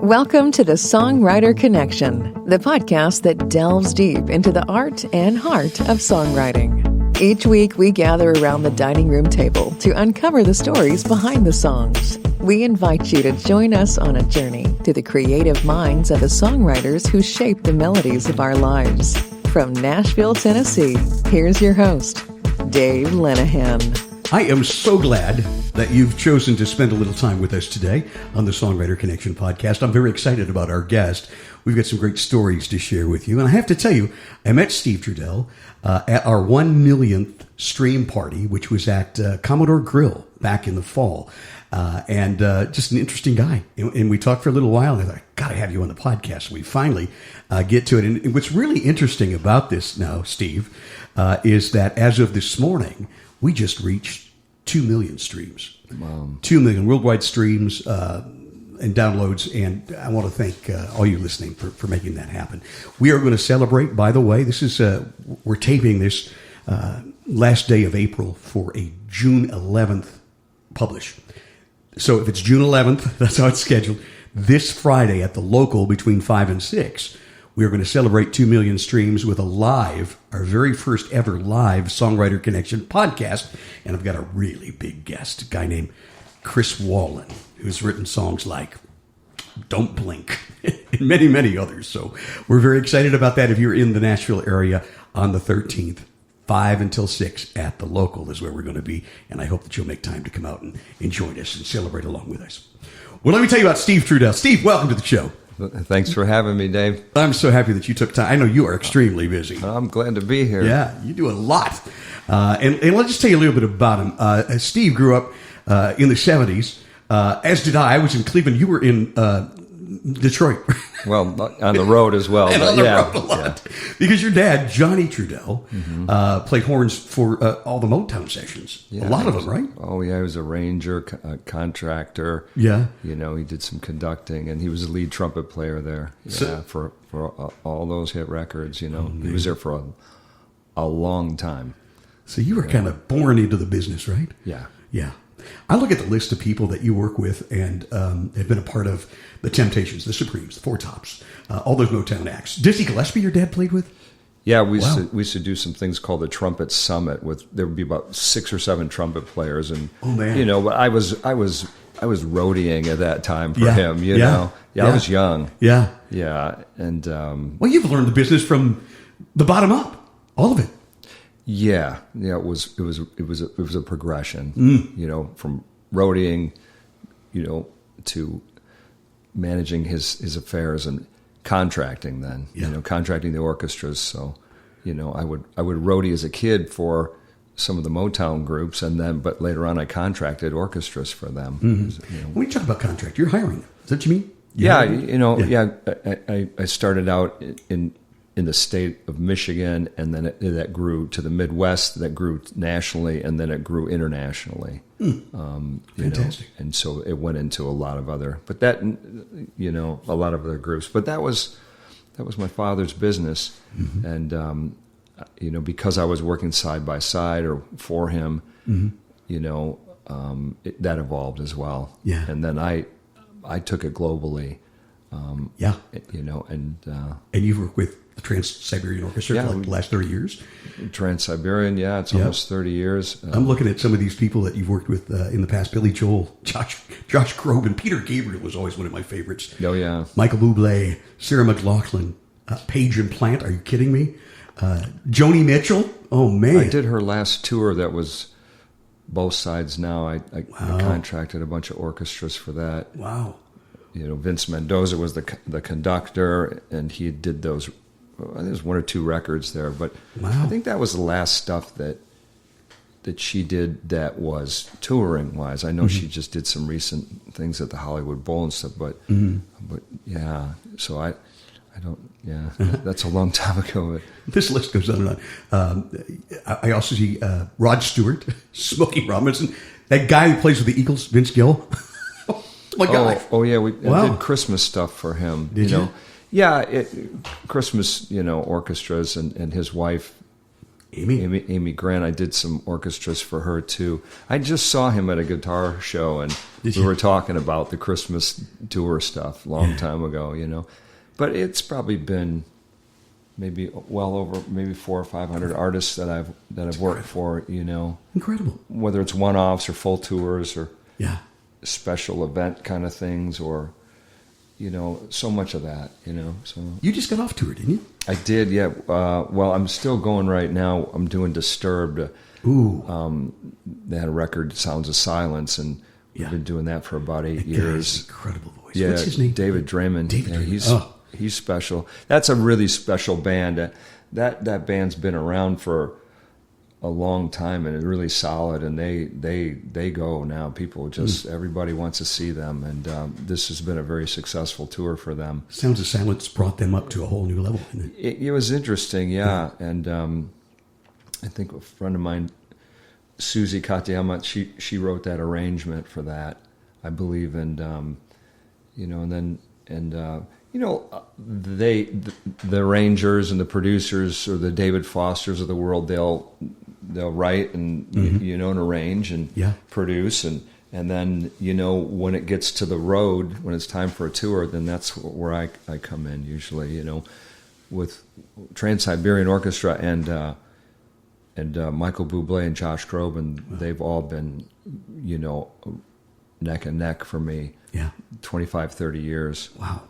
Welcome to the Songwriter Connection, the podcast that delves deep into the art and heart of songwriting. Each week, we gather around the dining room table to uncover the stories behind the songs. We invite you to join us on a journey to the creative minds of the songwriters who shape the melodies of our lives. From Nashville, Tennessee, here's your host, Dave Lenahan. I am so glad that you've chosen to spend a little time with us today on the Songwriter Connection podcast. I'm very excited about our guest. We've got some great stories to share with you. And I have to tell you, I met Steve Truedell at our 1 millionth stream party, which was at Commodore Grill back in the fall. And just an interesting guy. And we talked for a little while, and I thought, I got to have you on the podcast. We finally get to it. And what's really interesting about this now, Steve, is that as of this morning, we just reached 2 million streams. Wow. 2 million worldwide streams and downloads. And I want to thank all you listening for making that happen. We are going to celebrate, by the way, this is we're taping this last day of April for a June 11th publish. So if it's June 11th, that's how it's scheduled. This Friday at the local between 5 and 6, we are going to celebrate 2 million streams with our very first ever live Songwriter Connection podcast. And I've got a really big guest, a guy named Chris Wallen, who's written songs like Don't Blink and many, many others. So we're very excited about that. If you're in the Nashville area on the 13th, 5 until 6 at the local is where we're going to be. And I hope that you'll make time to come out and join us and celebrate along with us. Well, let me tell you about Steve Truedell. Steve, welcome to the show. Thanks for having me, Dave. I'm so happy that you took time. I know you are extremely busy. I'm glad to be here. Yeah, you do a lot. And let's just tell you a little bit about him. Steve grew up in the 70s, as did I. I was in Cleveland. You were in Detroit. Well, on the road as well. And but on the yeah, road a lot. Yeah. Because your dad, Johnny Trudell, played horns for all the Motown sessions. Yeah, a lot of them, right? Oh, yeah. He was a ranger, contractor. Yeah. You know, he did some conducting, and he was a lead trumpet player there. Yeah, for all those hit records, you know. He was there for a long time. So you were kind of born into the business, right? Yeah. Yeah. I look at the list of people that you work with and have been a part of the Temptations, the Supremes, the Four Tops, all those Motown acts. Dizzy Gillespie, your dad played with? Yeah, we used to do some things called the Trumpet Summit. There would be about 6 or 7 trumpet players, and you know, but I was roadieing at that time for him. You know, I was young. Yeah, and well, you've learned the business from the bottom up, all of it. Yeah. It was a progression. You know, from roadieing, you know, to managing his affairs and contracting. Then you know, contracting the orchestras. So, you know, I would roadie as a kid for some of the Motown groups, but later on I contracted orchestras for them. You know. When you talk about contract, you're hiring them. Is that what you mean? I started out in the state of Michigan, and then that grew to the Midwest, that grew nationally, and then it grew internationally. Fantastic. And so it went into a lot of other, a lot of other groups. But that was my father's business, and you know, because I was working side by side or for him, you know, that evolved as well. Yeah. And then I took it globally. You know, and you've worked with the Trans-Siberian Orchestra for like the last 30 years? Trans-Siberian, it's almost 30 years. I'm looking at some of these people that you've worked with in the past. Billy Joel, Josh Groban, Peter Gabriel was always one of my favorites. Oh, yeah. Michael Bublé, Sarah McLachlan, Paige and Plant, are you kidding me? Joni Mitchell, oh man. I did her last tour that was both sides now. I contracted a bunch of orchestras for that. Wow. You know, Vince Mendoza was the conductor, and he did those. I think there's 1 or 2 records there, but I think that was the last stuff that she did that was touring wise. I know she just did some recent things at the Hollywood Bowl and stuff, but yeah. So I don't. Yeah, that's a long time ago. But this list goes on and on. I also see Rod Stewart, Smokey Robinson, that guy who plays with the Eagles, Vince Gill. My God. Oh yeah, I did Christmas stuff for him. Did you? Yeah, Christmas, you know, orchestras, and his wife Amy Grant. I did some orchestras for her too. I just saw him at a guitar show, and we were talking about the Christmas tour stuff a long time ago, you know. But it's probably been maybe well over maybe 400 or 500 artists that I've worked for, you know. Incredible. Whether it's one-offs or full tours or special event kind of things, or you know, so much of that, you know. So you just got off tour, didn't you? I did, yeah. Well, I'm still going right now. I'm doing Disturbed. Ooh. They had a record, Sounds of Silence, and we've been doing that for about 8 years. Incredible voice. Yeah, what's his name? David Draymond. Draymond. He's special. That's a really special band. That band's been around for a long time and really solid. And they go now. People just everybody wants to see them. And this has been a very successful tour for them. Sounds of Silence brought them up to a whole new level. Isn't it? It was interesting, yeah. And I think a friend of mine, Susie Katayama, she wrote that arrangement for that, I believe. And you know, and then you know, the arrangers and the producers, or the David Fosters of the world, they'll write and you know, and arrange and produce, and then, you know, when it gets to the road, when it's time for a tour, then that's where I come in usually, you know, with Trans-Siberian Orchestra and Michael Bublé and Josh Groban. They've all been, you know, neck and neck for me. 25, 30 years. Wow.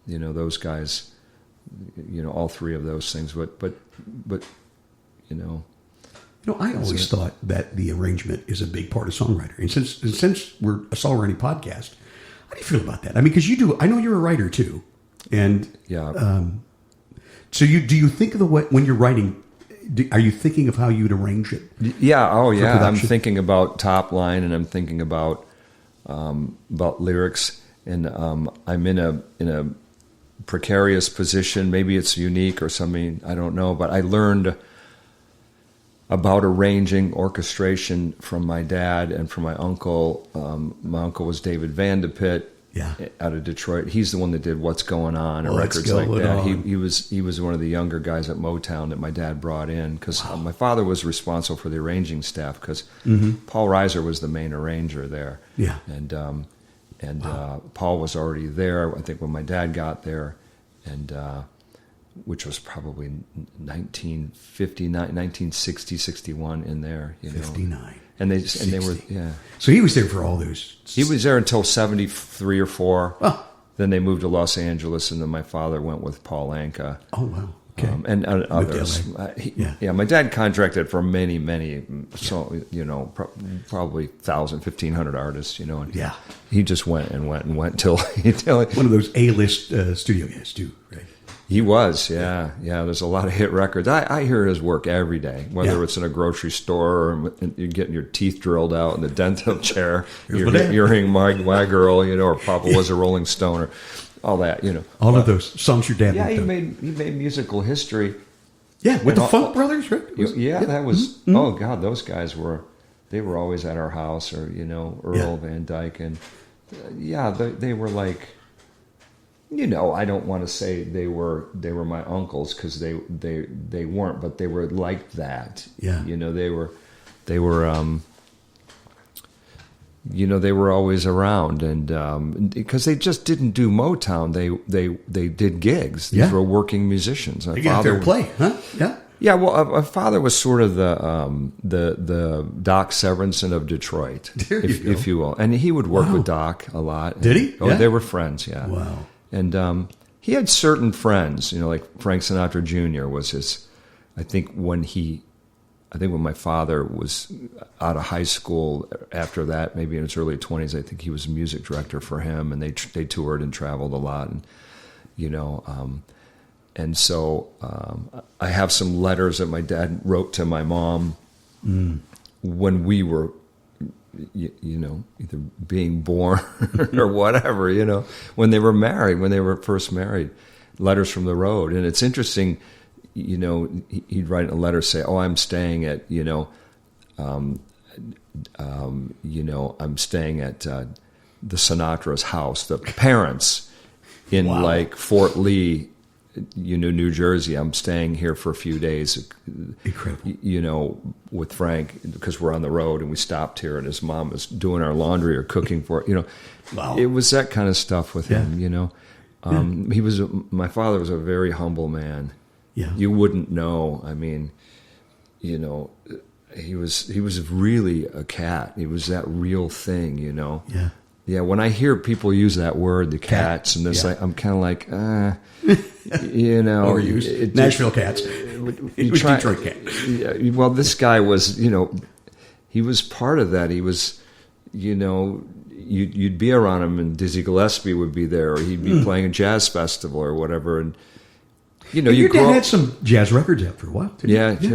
You know, those guys, you know, all three of those things, but you know. You know, I always thought that the arrangement is a big part of songwriting. And since we're a songwriting podcast, how do you feel about that? I mean, because I know you're a writer too. And so do you think of the way, when you're writing, are you thinking of how you'd arrange it? Yeah. Oh, yeah. I'm thinking about top line, and I'm thinking about lyrics. And I'm in a precarious position. Maybe it's unique or something, I don't know. But I learned about arranging orchestration from my dad and from my uncle. My uncle was David Van de Pitt out of Detroit. He's the one that did What's Going On and records like that. He was one of the younger guys at Motown that my dad brought in, because my father was responsible for the arranging staff, because Paul Reiser was the main arranger there. And Paul was already there, I think, when my dad got there, and which was probably 1959, 1960, 61 in there. You know. 59. And they were, So he was there for all those. He was there until 73 or 4. Oh. Then they moved to Los Angeles, and then my father went with Paul Anka. Oh, wow. Okay. And others. My dad contracted for many, so, you know, probably 1,000, 1,500 artists, you know. And he just went until one of those A-list studio guys too, right? He was, yeah. There's a lot of hit records. I hear his work every day, whether it's in a grocery store or you're getting your teeth drilled out in the dental chair. You're hearing Mike Waggerl, you know, or Papa Was a Rolling Stone, or all that, you know. All of those songs your dad he made musical history. Yeah, with the Funk Brothers, right? That was. Oh God, those guys were always at our house, or you know, Earl Van Dyke, and they were like. You know, I don't want to say they were my uncles, because they weren't, but they were like that. Yeah. You know, they were you know, they were always around, and because they just didn't do Motown, they did gigs. These were working musicians. They got their play, huh? Yeah. Yeah, well, my father was sort of the Doc Severinsen of Detroit, if you will, and he would work with Doc a lot. Did he? Oh, they were friends. Yeah. Wow. And he had certain friends, you know, like Frank Sinatra Jr. was his. I think when my father was out of high school, after that, maybe in his early 20s, I think he was music director for him, and they toured and traveled a lot, and you know, and so I have some letters that my dad wrote to my mom when we were. You know, either being born or whatever, you know, when they were first married, letters from the road. And it's interesting, you know, he'd write a letter, say, oh, I'm staying at, you know, I'm staying at the Sinatra's house, the parents in like Fort Lee, New Jersey. I'm staying here for a few days. Incredible. With Frank, because we're on the road and we stopped here and his mom was doing our laundry or cooking for it. Wow. It was that kind of stuff with him, my father was a very humble man. Yeah. You wouldn't know. I mean, he was really a cat. He was that real thing, Yeah. Yeah, when I hear people use that word, the cats, and this, I'm kind of like, Overused. Nashville cats. Detroit cats. Well, this guy was, he was part of that. He was, you'd be around him, and Dizzy Gillespie would be there, or he'd be playing a jazz festival or whatever, and your dad had some jazz records out for a while, too. Yeah, he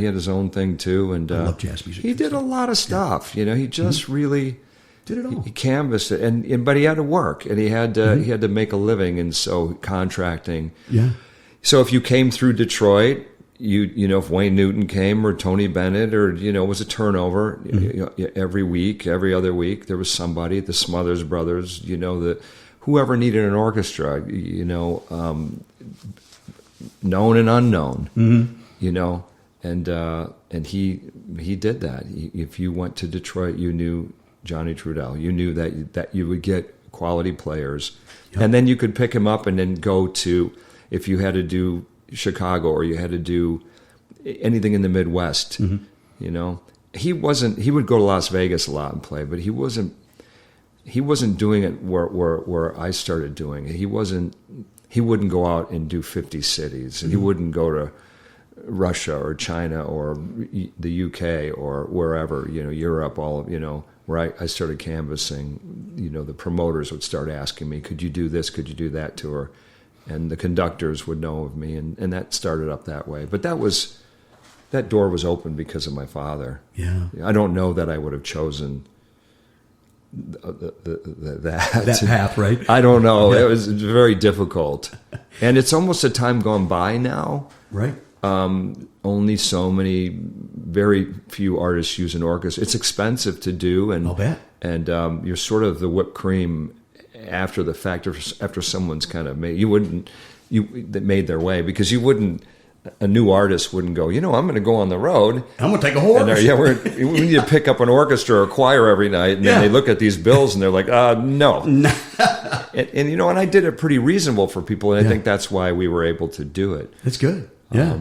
had his own thing too, and I love jazz music. He did a lot of stuff. He just really did it all. He canvassed it, but he had to work, and he had to make a living, and so contracting. Yeah. So if you came through Detroit, if Wayne Newton came or Tony Bennett, or it was a turnover every week, every other week there was somebody, the Smothers Brothers, whoever needed an orchestra, known and unknown, and he did that. If you went to Detroit, you knew Johnny Trudell. You knew that you would get quality players, and then you could pick him up and then go to, if you had to do Chicago or you had to do anything in the Midwest. He would go to Las Vegas a lot and play, but he wasn't doing it where I started doing it. He wouldn't go out and do 50 cities, and he wouldn't go to Russia or China or the UK or wherever, Europe, where I started canvassing. The promoters would start asking me, could you do this, could you do that tour? And the conductors would know of me, and that started up that way. But that door was open because of my father. Yeah. I don't know that I would have chosen that path, right? I don't know. It was very difficult, and it's almost a time gone by now. Right. Only so many, very few artists use an orchestra. It's expensive to do, and I'll bet. And you're sort of the whipped cream after the fact. After someone's kind of made, that made their way, because you wouldn't. A new artist wouldn't go, I'm going to go on the road. I'm going to take a horse. We need to pick up an orchestra or a choir every night. And then they look at these bills and they're like, no. and I did it pretty reasonable for people. And I think that's why we were able to do it. That's good. Yeah.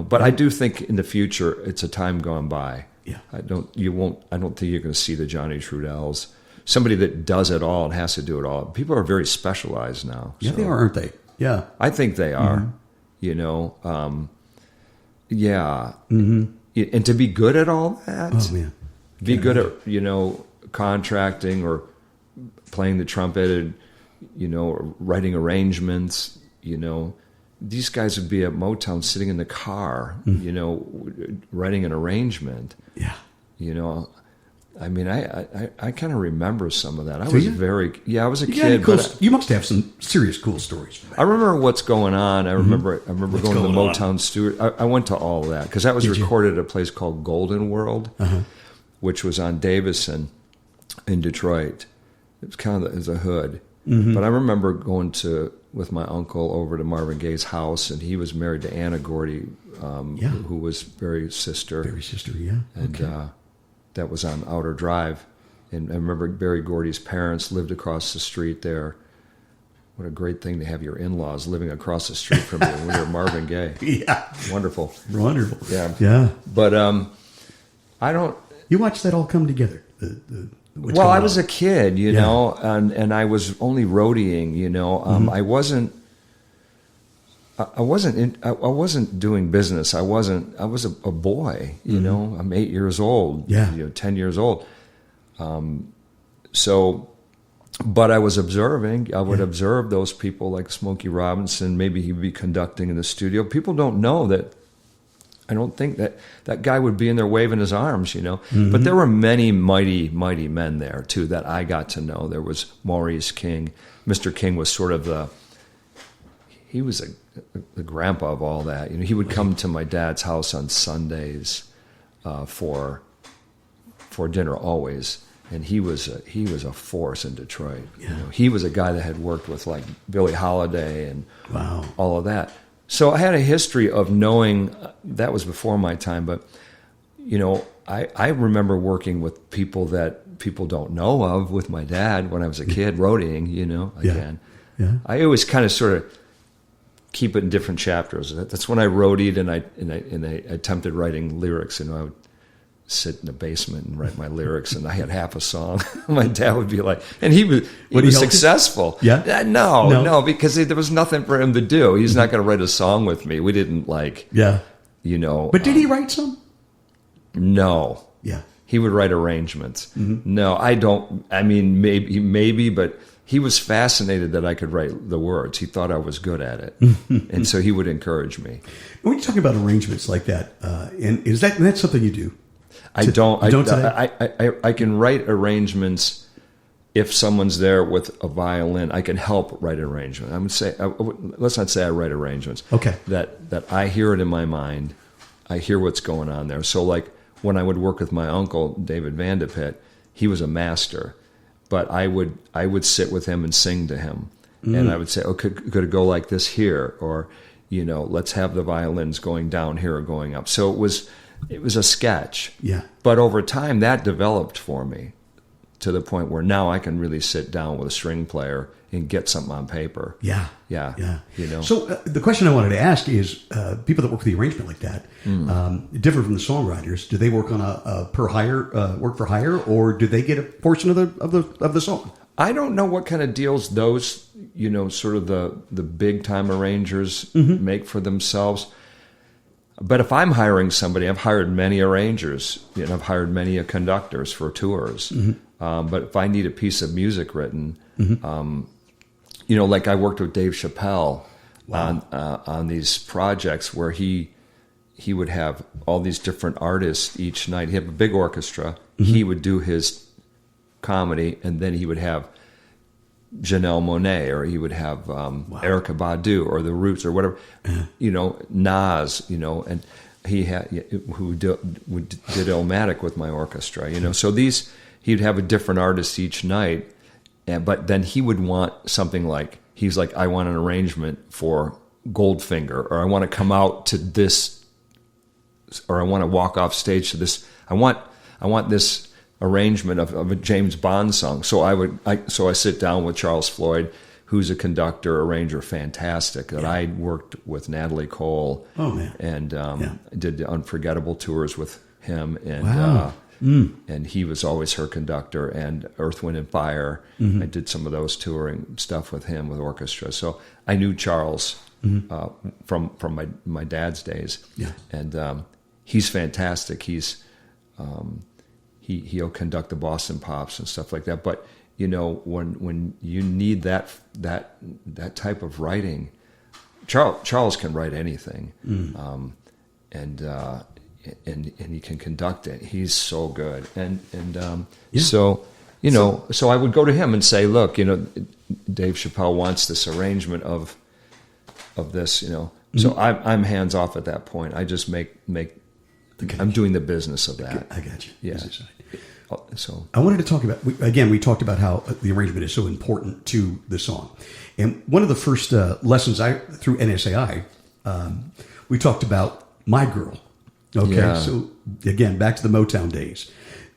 But I do think in the future, it's a time gone by. Yeah. I don't think you're going to see the Johnny Trudells, somebody that does it all and has to do it all. People are very specialized now. Yeah, they are, aren't they? Yeah. I think they are. Mm-hmm. And to be good at all that, be good at, contracting or playing the trumpet and, or writing arrangements, these guys would be at Motown sitting in the car, writing an arrangement. Yeah. I mean, I kind of remember some of that. I was a kid. But you must have some serious cool stories. I remember what's going on. I remember going to the Motown Stewart. I went to all of that because that was recorded at a place called Golden World, which was on Davison in Detroit. It was kind of as a hood. But I remember going with my uncle over to Marvin Gaye's house, and he was married to Anna Gordy, who was Barry's sister. Barry's sister, yeah. And that was on Outer Drive. And I remember Barry Gordy's parents lived across the street there. What a great thing to have your in-laws living across the street from you when you're Marvin Gaye. Yeah. Wonderful. Yeah. Yeah. But I don't... You watched that all come together. Well, I was a kid, and I was only roadieing, I wasn't doing business. I was a boy, I'm 8 years old, 10 years old. But I was observing. I would observe those people like Smokey Robinson. Maybe he'd be conducting in the studio. People don't know that. I don't think that guy would be in there waving his arms, But there were many mighty, mighty men there, too, that I got to know. There was Maurice King. Mr. King was sort of he was the grandpa of all that. He would come to my dad's house on Sundays for dinner always. And he was a force in Detroit. Yeah. You know, he was a guy that had worked with like Billie Holiday and all of that. So I had a history of knowing, that was before my time, but you know, I remember working with people that people don't know of with my dad when I was a kid, roadieing, you know, again. Yeah. I always kind of sort of keep it in different chapters. That's when I roadied and I attempted writing lyrics. You know, I would sit in the basement and write my lyrics, and I had half a song. My dad would be like, and he was successful. Yeah? No, because there was nothing for him to do. He's not going to write a song with me. We didn't you know. But did he write some? No. Yeah. He would write arrangements. Mm-hmm. No, I don't. I mean, maybe, but he was fascinated that I could write the words. He thought I was good at it. And so he would encourage me. When you talk about arrangements like that, and that's something you do? I can write arrangements if someone's there with a violin. I can help write arrangements. I would say, let's not say I write arrangements. Okay. That I hear it in my mind. I hear what's going on there. So like when I would work with my uncle, David Vanderpit, he was a master. But I would sit with him and sing to him. And I would say, oh, could it go like this here? Or, you know, let's have the violins going down here or going up. So it was a sketch. Yeah. But over time, that developed for me to the point where now I can really sit down with a string player and get something on paper. Yeah. You know. So the question I wanted to ask is, people that work with the arrangement like that, different from the songwriters, do they work on a per hire, work for hire, or do they get a portion of the song? I don't know what kind of deals those, you know, sort of the big time arrangers make for themselves. But if I'm hiring somebody, I've hired many arrangers, you know, I've hired many conductors for tours. But if I need a piece of music written, you know, like I worked with Dave Chappelle on these projects where he would have all these different artists each night. He had a big orchestra. He would do his comedy, and then he would have Janelle Monáe, or he would have Erykah Badu, or The Roots, or whatever, you know, Nas, you know, and he had who did Illmatic with my orchestra, you know. So he'd have a different artist each night, but then he would want something like, he's like, I want an arrangement for Goldfinger, or I want to come out to this, or I want to walk off stage to this. I want this arrangement of a James Bond song. So I sit down with Charles Floyd, who's a conductor, arranger, fantastic. That I worked with Natalie Cole. Oh man! And did the Unforgettable tours with him, and and he was always her conductor. And Earth, Wind and Fire. I did some of those touring stuff with him with orchestra. So I knew Charles from my dad's days. Yeah, and he's fantastic. He'll conduct the Boston Pops and stuff like that. But you know, when you need that type of writing, Charles can write anything, and he can conduct it. He's so good, so you know, so I would go to him and say, look, you know, Dave Chappelle wants this arrangement of this, you know. So I'm hands off at that point. I just make. I'm doing the business of that. I got you. Yeah. So I wanted to talk about, we talked about how the arrangement is so important to the song. And one of the first lessons through NSAI, we talked about My Girl. Okay. Yeah. So again, back to the Motown days.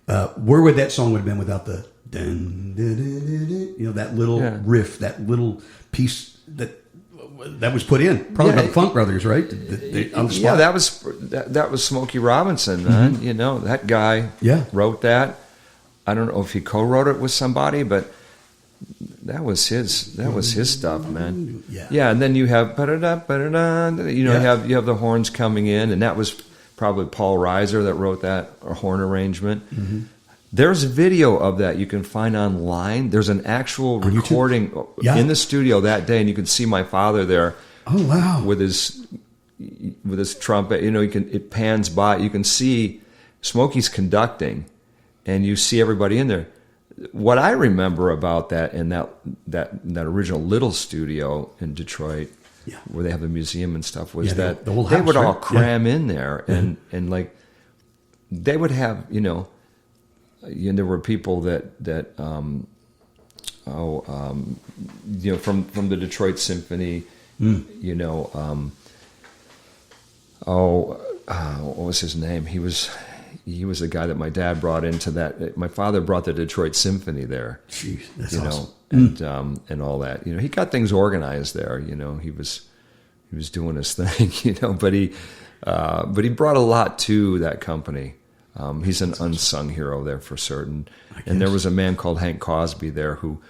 Where would that song have been without the dun, dun, dun, dun, you know, that little riff, that little piece that was put in probably by the Funk Brothers, right? On the spot. Yeah, that was Smokey Robinson, man. You know, that guy wrote that. I don't know if he co-wrote it with somebody, but that was his stuff, man. Yeah, and then you have you have the horns coming in, and that was probably Paul Reiser that wrote that horn arrangement. There's a video of that you can find online. There's an actual recording in the studio that day, and you can see my father there. Oh wow! With his trumpet, you know, it pans by. You can see Smokey's conducting, and you see everybody in there. What I remember about that in that original little studio in Detroit, where they have the museum and stuff, was that the whole house, they would all cram in there, and like they would have, you know, there were people that from the Detroit Symphony, what was his name? He was the guy that my dad brought into that. My father brought the Detroit Symphony there. Jeez, that's awesome. And all that. He got things organized there. He was doing his thing. But he brought a lot to that company. He's an unsung hero there for certain. And there was a man called Hank Cosby there who,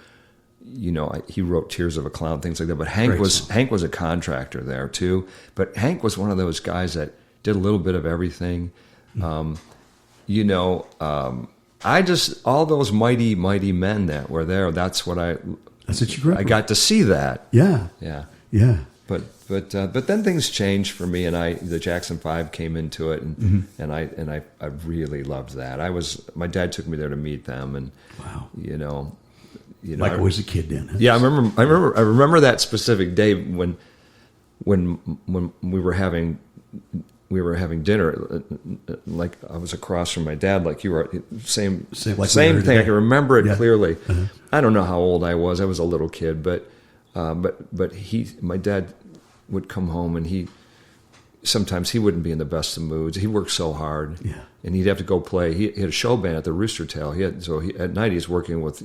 he wrote Tears of a Clown, things like that. But Hank was a contractor there too. But Hank was one of those guys that did a little bit of everything. I just, all those mighty men that were there. That's what you grew up. I got to see that. Yeah. But then things changed for me, and the Jackson 5 came into it, and I really loved that. My dad took me there to meet them, and wow, like I was a kid then. Huh? Yeah, I remember that specific day when we were having dinner. Like I was across from my dad, like you were. Same thing. I can remember it clearly. Uh-huh. I don't know how old I was. I was a little kid, but my dad would come home, and sometimes he wouldn't be in the best of moods. He worked so hard, and he'd have to go play. He had a show band at the Rooster Tail. At night he's working with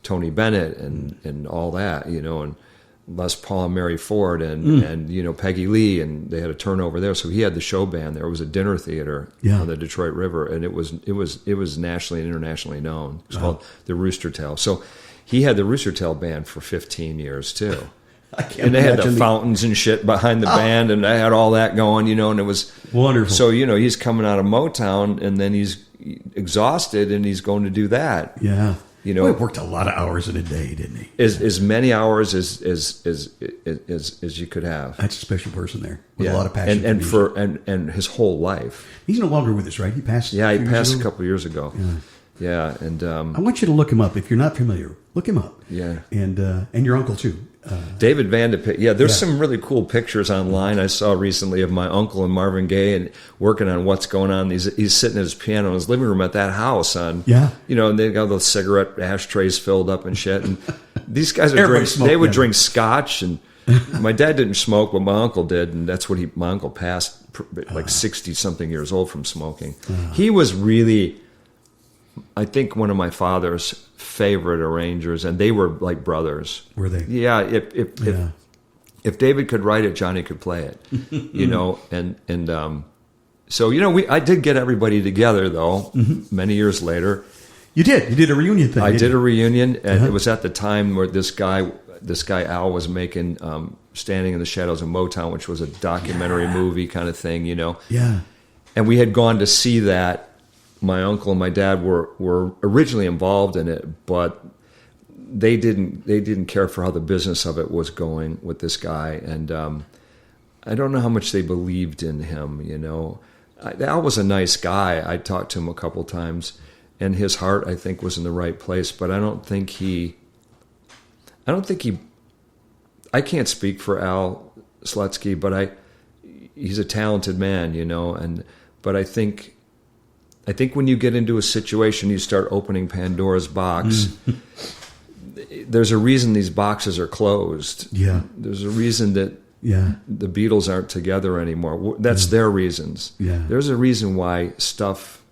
Tony Bennett and all that, and Les Paul and Mary Ford and Peggy Lee, and they had a turnover there. So he had the show band there. It was a dinner theater on the Detroit River, and it was nationally and internationally known. It was called the Rooster Tail. So he had the Rooster Tail band for 15 years too. And they had the fountains and shit behind the band, and they had all that going, and it was wonderful. So he's coming out of Motown, and then he's exhausted, and he's going to do that. Yeah. He worked a lot of hours in a day, didn't he? As many hours as you could have. That's a special person there with a lot of passion. And his whole life. He's no longer with us, right? He passed. Yeah, he passed a couple of years ago. Yeah, and I want you to look him up if you're not familiar. Look him up. Yeah, and your uncle too. David Van de Pick. Yeah, there's some really cool pictures online I saw recently of my uncle and Marvin Gaye and working on What's Going On. He's sitting at his piano in his living room at that house and they got those cigarette ashtrays filled up and shit. And these guys would drink scotch, and my dad didn't smoke, but my uncle did, and that's what my uncle passed like 60 something years old from smoking. He was really, I think, one of my father's favorite arrangers, and they were like brothers. Were they? Yeah. If David could write it, Johnny could play it. So I did get everybody together though. Many years later, you did a reunion thing. I did a reunion, and it was at the time where this guy Al was making Standing in the Shadows of Motown, which was a documentary movie kind of thing, Yeah. And we had gone to see that. My uncle and my dad were originally involved in it, but they didn't care for how the business of it was going with this guy, and I don't know how much they believed in him. Al was a nice guy. I talked to him a couple times, and his heart, I think, was in the right place. But I can't speak for Al Slutsky, but he's a talented man, but I think when you get into a situation, you start opening Pandora's box. There's a reason these boxes are closed. Yeah. There's a reason that the Beatles aren't together anymore. That's their reasons. Yeah. There's a reason why stuff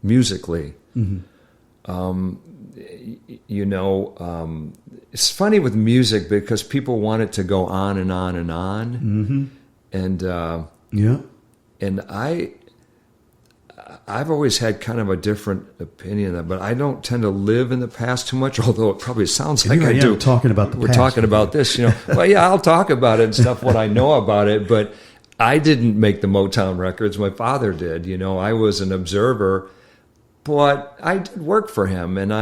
musically, it's funny with music because people want it to go on and on and on. And I've always had kind of a different opinion, but I don't tend to live in the past too much, although it probably sounds like I do. Talking about the We're past. talking about this, Well, yeah, I'll talk about it and stuff, what I know about it, but I didn't make the Motown records. My father did, I was an observer, but I did work for him, and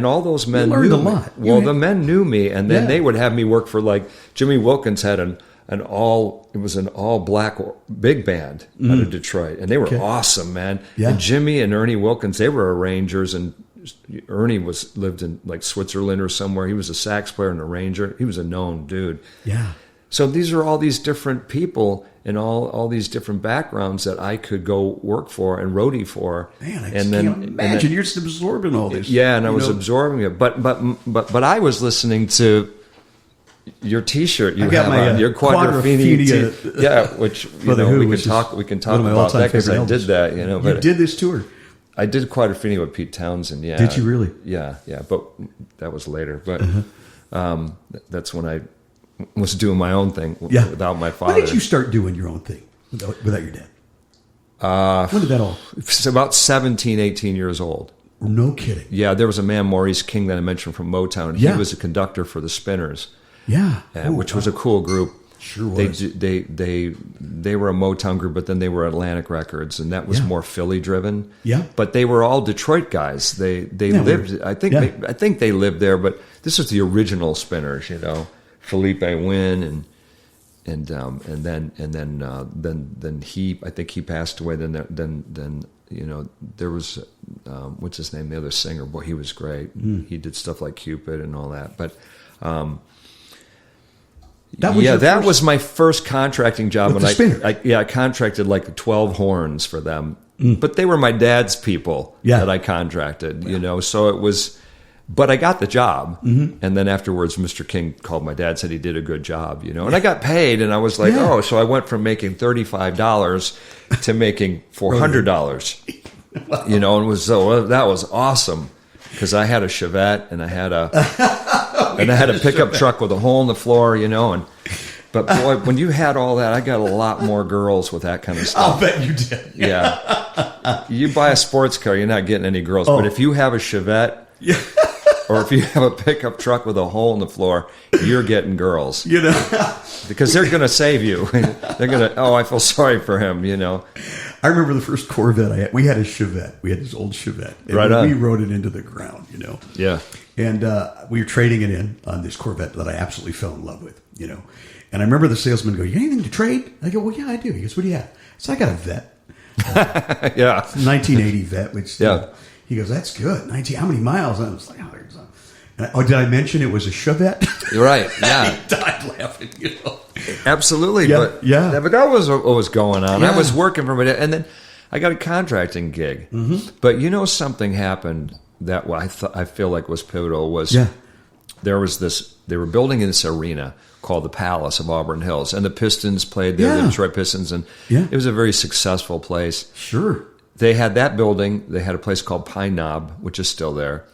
all those men learned knew a lot. Me. Well, the men knew me, and then they would have me work for, like, Jimmy Wilkins had an all black big band out of Detroit, and they were awesome, man. Yeah. And Jimmy and Ernie Wilkins, they were arrangers, and Ernie lived in like Switzerland or somewhere. He was a sax player and arranger. He was a known dude. Yeah. So these are all these different people and all these different backgrounds that I could go work for and roadie for. Man, I can't imagine you're just absorbing all this. Yeah, and I was absorbing it. But I was listening to your T-shirt. You got my your Quadrophenia. Yeah, which we can talk about that because I did that. But you did this tour. I did Quadrophenia with Pete Townsend. Yeah, did you really? Yeah. But that was later. But that's when I was doing my own thing without my father. When did you start doing your own thing without your dad? When did that all? It's about 17, 18 years old. No kidding. Yeah, there was a man, Maurice King, that I mentioned from Motown. He was a conductor for the Spinners. Yeah, which was a cool group. Sure was. They were a Motown group, but then they were Atlantic Records, and that was more Philly driven. Yeah, but they were all Detroit guys. They lived. I think they lived there, but this was the original Spinners. Felipe Wynn and then he. I think he passed away. Then there was what's his name? The other singer. Boy, he was great. He did stuff like Cupid and all that. But that was my first contracting job. With I contracted like 12 horns for them. But they were my dad's people that I contracted. So it was. But I got the job, and then afterwards, Mr. King called my dad, said he did a good job, and I got paid, and I was like, so I went from making $35 to making $400, and that was awesome because I had a Chevette and I had a pickup truck with a hole in the floor, but boy, when you had all that, I got a lot more girls with that kind of stuff. I'll bet you did. Yeah, you buy a sports car, you're not getting any girls, but if you have a Chevette. Or if you have a pickup truck with a hole in the floor, you're getting girls. Because they're going to save you. They're going to, I feel sorry for him, I remember the first Corvette I had. We had a Chevette. We had this old Chevette. And we rode it into the ground, Yeah. And we were trading it in on this Corvette that I absolutely fell in love with, And I remember the salesman go, "You got anything to trade?" I go, "Well, yeah, I do." He goes, "What do you have?" So I got a Vet. Yeah. 1980 Vet, which... He goes, "That's good. 19. How many miles?" And I was like, did I mention it was a Chevette? You're right. Yeah. He died laughing. Absolutely. Yeah. But that was what was going on. Yeah. I was working for my dad, and then I got a contracting gig. Mm-hmm. But something happened that I feel like was pivotal. There was this? They were building in this arena called the Palace of Auburn Hills, and the Pistons played there. The Detroit Pistons, and it was a very successful place. Sure. They had that building. They had a place called Pine Knob, which is still there.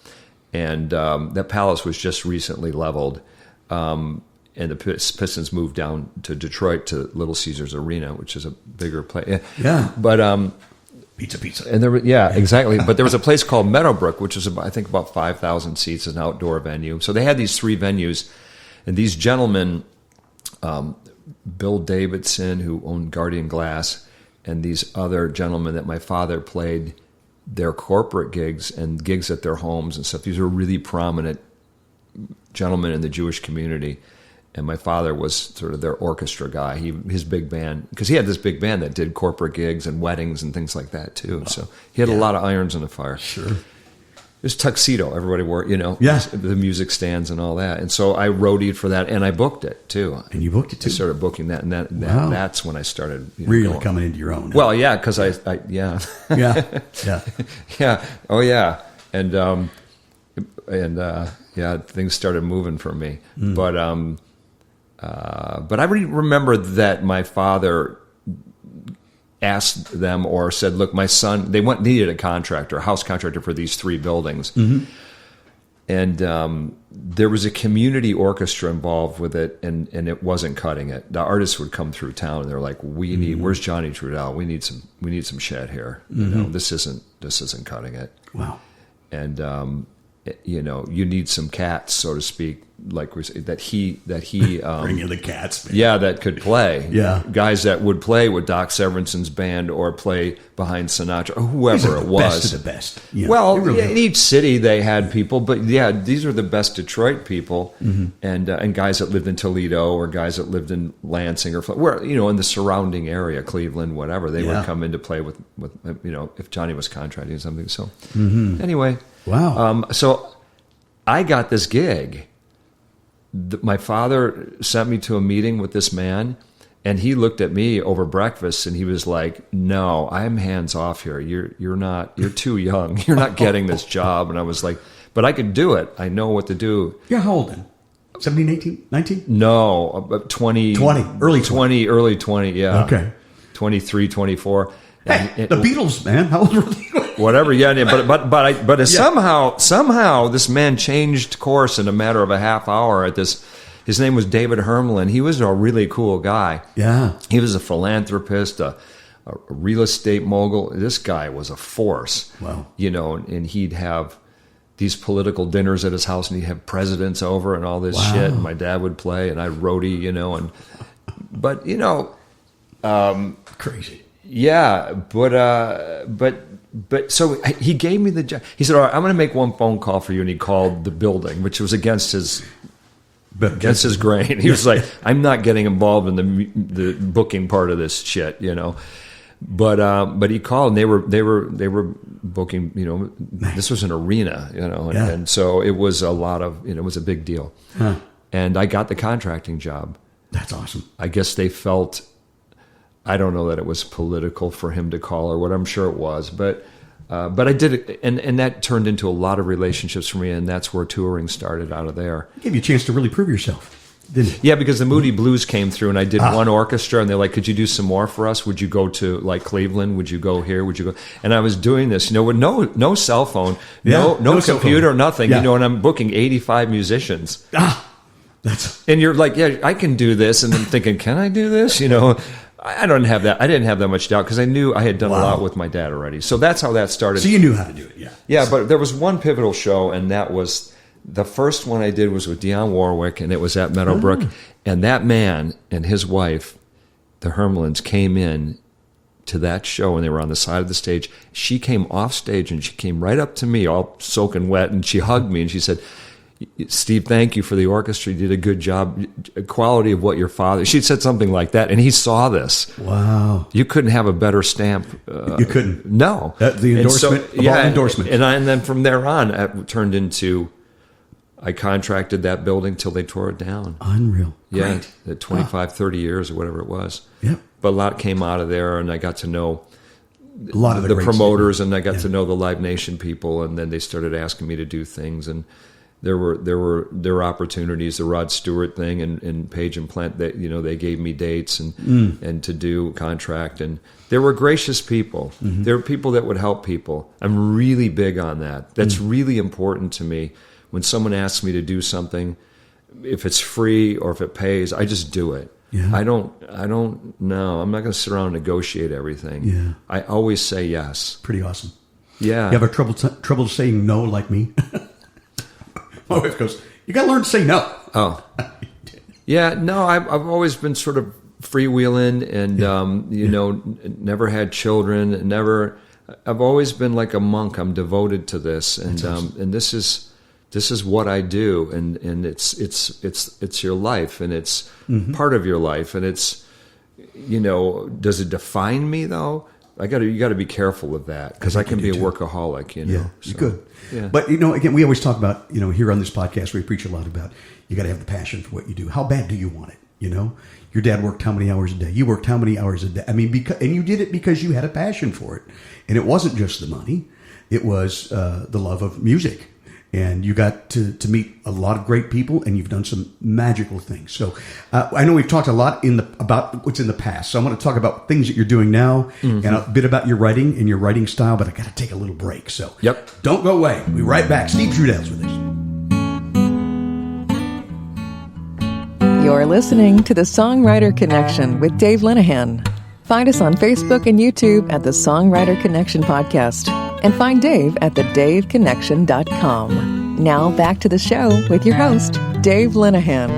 And that palace was just recently leveled. And the Pistons moved down to Detroit to Little Caesars Arena, which is a bigger place. Yeah. But pizza. And exactly. But there was a place called Meadowbrook, which was about 5,000 seats, an outdoor venue. So they had these three venues. And these gentlemen, Bill Davidson, who owned Guardian Glass, and these other gentlemen that my father played their corporate gigs and gigs at their homes and stuff. These were really prominent gentlemen in the Jewish community. And my father was sort of their orchestra guy. His big band, because he had this big band that did corporate gigs and weddings and things like that too. So he had a lot of irons in the fire. Sure. It was tuxedo. Everybody wore, the music stands and all that. And so I roadied for that, and I booked it too. And you booked it too? I started booking that, and that's when I started really coming into your own. Well, yeah, because Yeah. Yeah. Oh, yeah. And things started moving for me. But I really remember that my father asked them or said, "Look, my son," they needed a house contractor for these three buildings. Mm-hmm. And there was a community orchestra involved with it, and it wasn't cutting it. The artists would come through town, and they're like, "Where's Johnny Trudell? We need some shed here. Mm-hmm. This isn't cutting it." Wow. And you need some cats, so to speak, like we say, that he bring in the cats, man. Yeah, that could play. Yeah, guys that would play with Doc Severinson's band or play behind Sinatra or whoever it was. Best of the best. Yeah, well, in each city they had people, but these are the best Detroit people, mm-hmm. and guys that lived in Toledo or guys that lived in Lansing or where in the surrounding area, Cleveland, whatever. They would come in to play with if Johnny was contracting something. So anyway, wow. So I got this gig. my father sent me to a meeting with this man, and he looked at me over breakfast, and he was like, "No, I'm hands off here. You're too young. You're not getting this job." And I was like, "But I could do it. I know what to do." You're how old then? 17, 18, 19? No, about 20. 20, early 20. Early 20, yeah. Okay. 23, 24. Hey, the Beatles, man. How old were they? Whatever, yeah. But somehow this man changed course in a matter of a half hour at this. His name was David Hermelin. He was a really cool guy. Yeah. He was a philanthropist, a real estate mogul. This guy was a force. Wow. And he'd have these political dinners at his house, and he'd have presidents over and all this shit. And my dad would play, and I'd roadie, Crazy. Yeah, but so he gave me the job. He said, "All right, I'm going to make one phone call for you," and he called the building, which was against his grain. He was like, "I'm not getting involved in the booking part of this shit," But he called, and they were booking. This was an arena, and so it was a lot of it was a big deal. Huh. And I got the contracting job. That's awesome. I guess they felt. I don't know that it was political for him to call or what. I'm sure it was, but I did it, and that turned into a lot of relationships for me, and that's where touring started out of there. It gave you a chance to really prove yourself, didn't it? Yeah, because the Moody Blues came through, and I did one orchestra, and they're like, "Could you do some more for us? Would you go to like Cleveland? Would you go here? Would you go?" And I was doing this, with no cell phone, no computer, nothing, and I'm booking 85 musicians. And you're like, "Yeah, I can do this," and I'm thinking, "Can I do this?" I don't have that. I didn't have that much doubt because I knew I had done a lot with my dad already. So that's how that started. So you knew how to do it, yeah. Yeah, but there was one pivotal show, and that was the first one I did was with Dionne Warwick, and it was at Meadowbrook. And that man and his wife, the Hermelins, came in to that show, and they were on the side of the stage. She came off stage, and she came right up to me, all soaking wet, and she hugged me, and she said, "Steve, thank you for the orchestra. You did a good job. Quality of what your father..." She said something like that, and he saw this. Wow! You couldn't have a better stamp. You couldn't. No. The endorsement. And so, endorsement. And then from there on, it turned into. I contracted that building till they tore it down. Unreal. Yeah, 25, 30 years or whatever it was. Yeah. But a lot came out of there, and I got to know a lot of the promoters, and I got to know the Live Nation people, and then they started asking me to do things, and. There were opportunities, the Rod Stewart thing and Page and Plant, that they gave me dates and to do contract, and there were gracious people. Mm-hmm. There were people that would help people. I'm really big on that. That's really important to me. When someone asks me to do something, if it's free or if it pays, I just do it. Yeah. I don't know. I'm not going to sit around and negotiate everything. Yeah. I always say yes. Pretty awesome. Yeah. You have trouble saying no like me? My wife goes, "You got to learn to say no." Oh, yeah. No, I've always been sort of freewheeling, and never had children. Never. I've always been like a monk. I'm devoted to this, and and this is what I do, and it's your life, and it's part of your life, and it's does it define me though? You got to be careful with that, because I can be a workaholic. Yeah, so, good. Yeah. But again, we always talk about here on this podcast, we preach a lot about you got to have the passion for what you do. How bad do you want it? Your dad worked how many hours a day? You worked how many hours a day? I mean, and you did it because you had a passion for it, and it wasn't just the money; it was the love of music. And you got to meet a lot of great people, and you've done some magical things. So I know we've talked a lot about what's in the past. So I want to talk about things that you're doing now, and a bit about your writing and your writing style. But I got to take a little break. So don't go away. We'll be right back. Steve Truedell's with us. You're listening to The Songwriter Connection with Dave Linehan. Find us on Facebook and YouTube at The Songwriter Connection Podcast. And find Dave at thedaveconnection.com. Now back to the show with your host, Dave Linehan.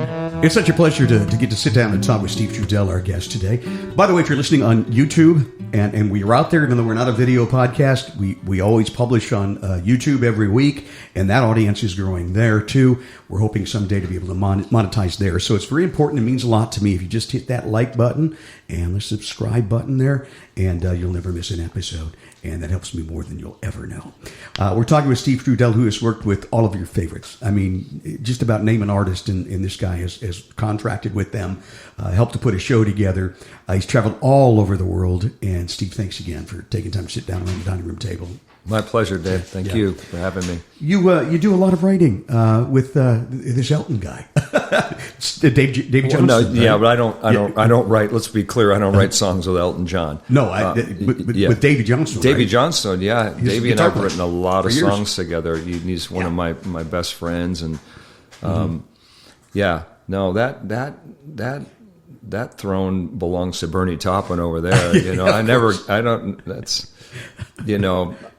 It's such a pleasure to get to sit down and talk with Steve Truedell, our guest today. By the way, if you're listening on YouTube, and we're out there, even though we're not a video podcast, we always publish on YouTube every week, and that audience is growing there too. We're hoping someday to be able to monetize there. So it's very important. It means a lot to me if you just hit that like button and the subscribe button there, and you'll never miss an episode. and that helps me more than you'll ever know. We're talking with Steve Truedell, who has worked with all of your favorites. I mean, just about name an artist, and this guy has contracted with them, helped to put a show together. He's traveled all over the world, and Steve, thanks again for taking time to sit down around the dining room table. My pleasure, Dave. Thank you for having me. You do a lot of writing with this Elton guy, Davy Johnson. No, right? yeah, but I don't write. Let's be clear. I don't write songs with Elton John. No, with Davy Johnson. Davy right? Johnson, yeah. He's Davy and guitar I've player written a lot of for years. songs together. He's one of my best friends, and no, that throne belongs to Bernie Taupin over there. You know,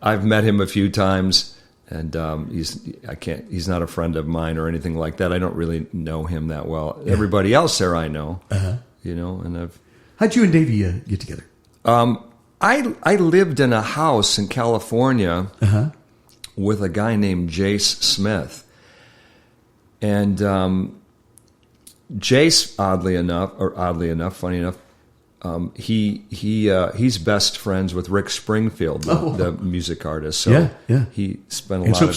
I've met him a few times, and he's not a friend of mine or anything like that. I don't really know him that well. Yeah. Everybody else there I know, you know, and how'd you and Davey get together? I lived in a house in California with a guy named Jace Smith, and Jace, funny enough, he's best friends with Rick Springfield, the music artist. So he spent a lot of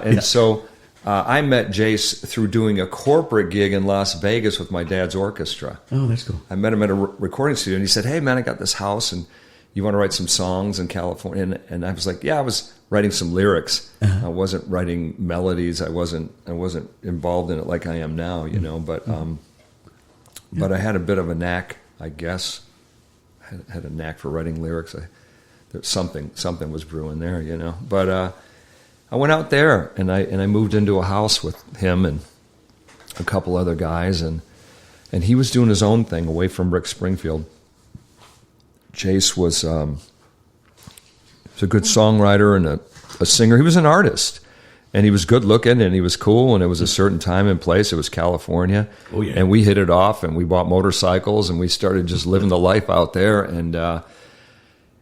his. So I met Jace through doing a corporate gig in Las Vegas with my dad's orchestra. Oh, that's cool. I met him at a recording studio, and he said, "Hey, man, I got this house, and you want to write some songs in California?" And I was like, "Yeah, I was writing some lyrics. I wasn't writing melodies. I wasn't involved in it like I am now, you know. But I had a bit of a knack, I guess. I had a knack for writing lyrics. Something was brewing there, you know. But I went out there and I moved into a house with him and a couple other guys, and he was doing his own thing away from Rick Springfield. Jace was a good songwriter and a singer. He was an artist, and he was good looking, and he was cool, and it was a certain time and place. It was California, and we hit it off, and we bought motorcycles, and we started just living the life out there. And it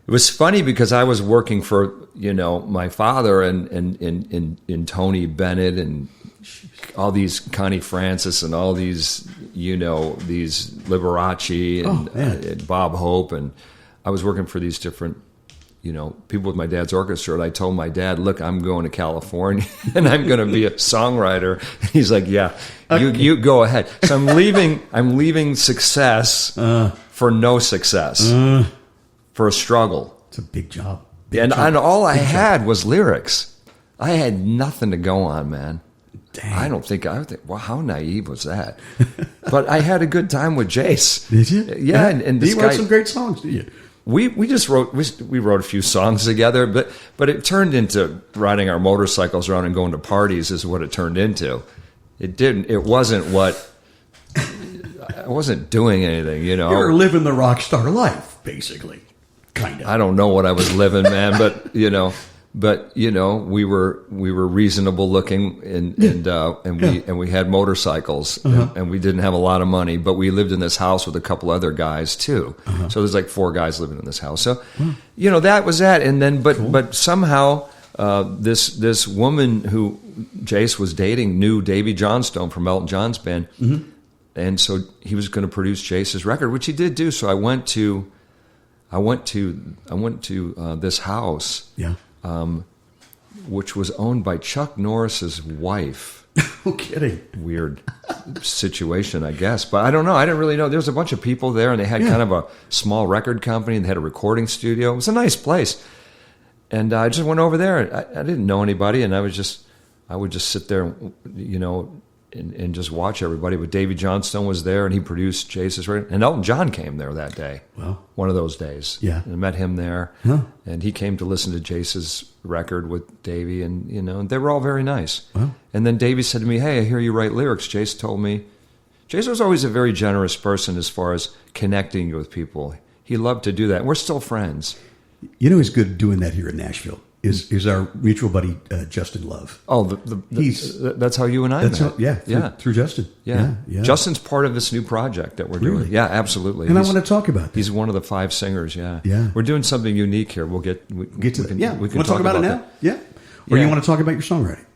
was funny because I was working for, you know, my father and Tony Bennett and all these Connie Francis and all these, you know, these Liberace and Bob Hope, and I was working for these different, you know, people with my dad's orchestra, and I told my dad, "Look, I'm going to California, and I'm going to be a songwriter." And he's like, "Yeah, you go ahead." So I'm leaving success for no success, for a struggle. It's a big job. And all I had was lyrics. I had nothing to go on, man. Dang. I think, well, how naive was that? But I had a good time with Jace. Did you? Yeah, and this he wrote some great songs, did you? We just wrote a few songs together, but it turned into riding our motorcycles around and going to parties is what it turned into. It wasn't what I wasn't doing anything, you know. You were living the rock star life, basically, kind of. I don't know what I was living, man, but you know, we were reasonable looking, and we had motorcycles, and we didn't have a lot of money, but we lived in this house with a couple other guys too. So there's like 4 guys living in this house. So, you know, that was that. And then, but somehow this woman who Jace was dating knew Davy Johnstone from Elton John's band, and so he was going to produce Jace's record, which he did do. So I went to this house. Yeah. Which was owned by Chuck Norris's wife. No kidding. Weird situation, I guess. But I don't know. I didn't really know. There was a bunch of people there, and they had kind of a small record company, and they had a recording studio. It was a nice place. And I just went over there. I didn't know anybody, and I would just sit there, you know, and just watch everybody. But Davy Johnstone was there, and he produced Jace's record. And Elton John came there that day. Wow. One of those days. Yeah. And I met him there. Huh. And he came to listen to Jace's record with Davy, and, you know, they were all very nice. Wow. And then Davy said to me, "Hey, I hear you write lyrics." Jace told me. Jace was always a very generous person as far as connecting with people. He loved to do that. We're still friends. You know, he's good doing that here in Nashville. Is our mutual buddy Justin Love? Oh, that's how you and I met. Through Justin. Yeah. Justin's part of this new project that we're doing. Yeah, absolutely. And I want to talk about that. He's one of the 5 singers. Yeah. We're doing something unique here. We'll get to that. Yeah, we can talk about it now. That. Yeah. Or you want to talk about your songwriting?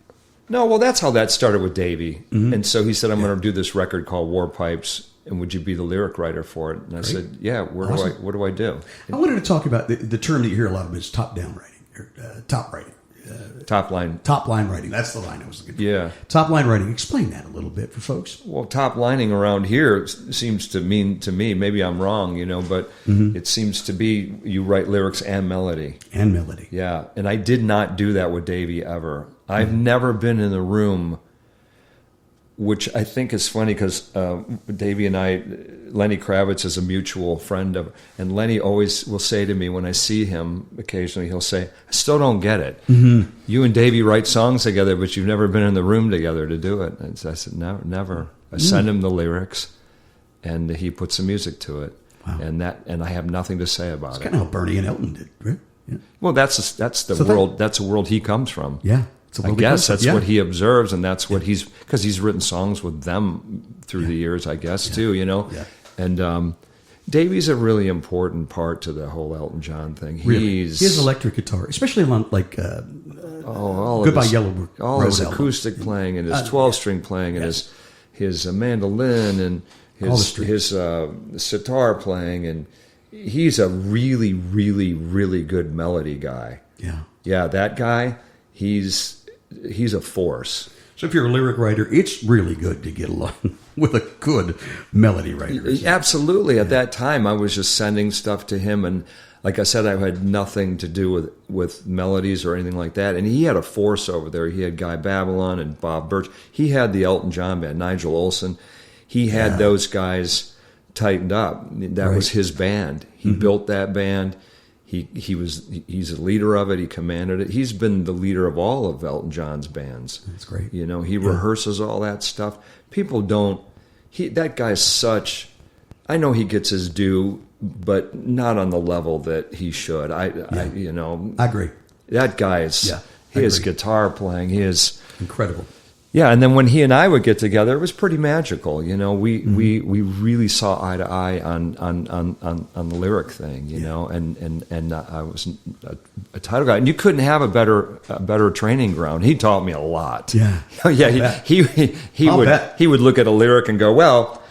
No, well, that's how that started with Davey. And so he said, "I'm going to do this record called War Pipes," and would you be the lyric writer for it? And I said, yeah. What do I do? I wanted to talk about the term that you hear a lot of is top-down writing, or top writing. Top line writing. That's the line I was looking for. Yeah. Top line writing. Explain that a little bit for folks. Well, top lining around here seems to mean to me, maybe I'm wrong, but it seems to be you write lyrics and melody. And melody. Yeah. And I did not do that with Davey ever. I've never been in the room, which I think is funny because Davey and I, Lenny Kravitz is a mutual friend of, and Lenny always will say to me when I see him occasionally, he'll say, I still don't get it. Mm-hmm. You and Davey write songs together, but you've never been in the room together to do it. And I said, no, never. I send him the lyrics and he puts the music to it. Wow. And I have nothing to say about it. It's kind of how Bernie and Elton did, right? Yeah. Well, that's the world. That's the world he comes from. Yeah. I guess that's what he observes, and that's what because he's written songs with them through the years, I guess, too, Yeah. And Davey's a really important part to the whole Elton John thing. Really? He has electric guitar, especially on like Goodbye Yellow Road. All his acoustic playing and his 12-string playing and his mandolin and his sitar playing, and he's a really, really, really good melody guy. Yeah. Yeah, that guy, he's a force. So if you're a lyric writer, it's really good to get along with a good melody writer. Absolutely. At that time, I was just sending stuff to him, and like I said, I had nothing to do with melodies or anything like that. And he had a force over there. He had Guy Babylon and Bob Birch. He had the Elton John band, Nigel Olsson. He had those guys tightened up. That was his band. He built that band. He's a leader of it. He commanded it. He's been the leader of all of Elton John's bands. That's great. He rehearses all that stuff. People don't. That guy's such. I know he gets his due, but not on the level that he should. I agree. That guy is. His guitar playing. He is incredible. Yeah, and then when he and I would get together, it was pretty magical. We really saw eye to eye on the lyric thing. And I was a title guy, and you couldn't have a better training ground. He taught me a lot. Yeah, He would look at a lyric and go, well,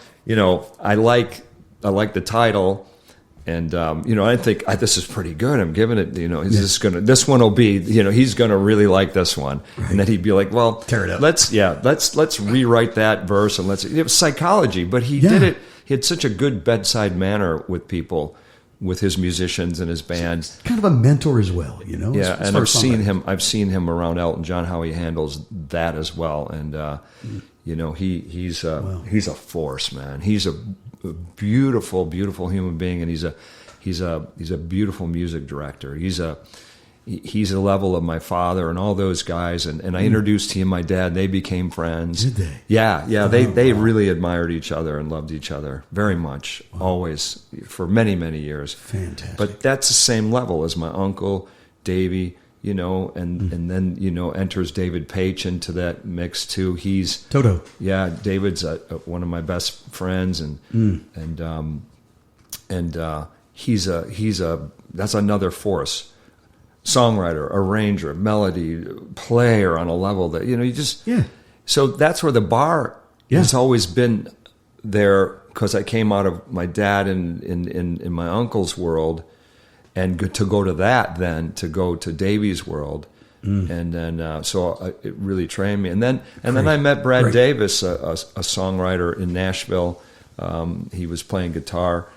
I like the title. And, I think this is pretty good. I'm giving it, this one will be, he's going to really like this one. Right. And then he'd be like, well, tear it up. Let's rewrite that verse. And it was psychology, but he did it. He had such a good bedside manner with people, with his musicians and his band. It's kind of a mentor as well, Yeah. And I've seen him around Elton John, how he handles that as well. And, he's a force, man. He's a beautiful, beautiful human being, and he's a beautiful music director. He's a level of my father and all those guys, and I introduced him and my dad. They became friends. Did they? Yeah. They really admired each other and loved each other very much, always, for many, many years. Fantastic. But that's the same level as my uncle Davey. And then enters David Paich into that mix too. He's Toto. Yeah, David's one of my best friends, and he's that's another force, songwriter, arranger, melody player on a level that you just. So that's where the bar has always been there, because I came out of my dad and in my uncle's world. And to go to that, then to go to Davey's world, and then so it really trained me. And then I met Brad Davis, a songwriter in Nashville. He was playing guitar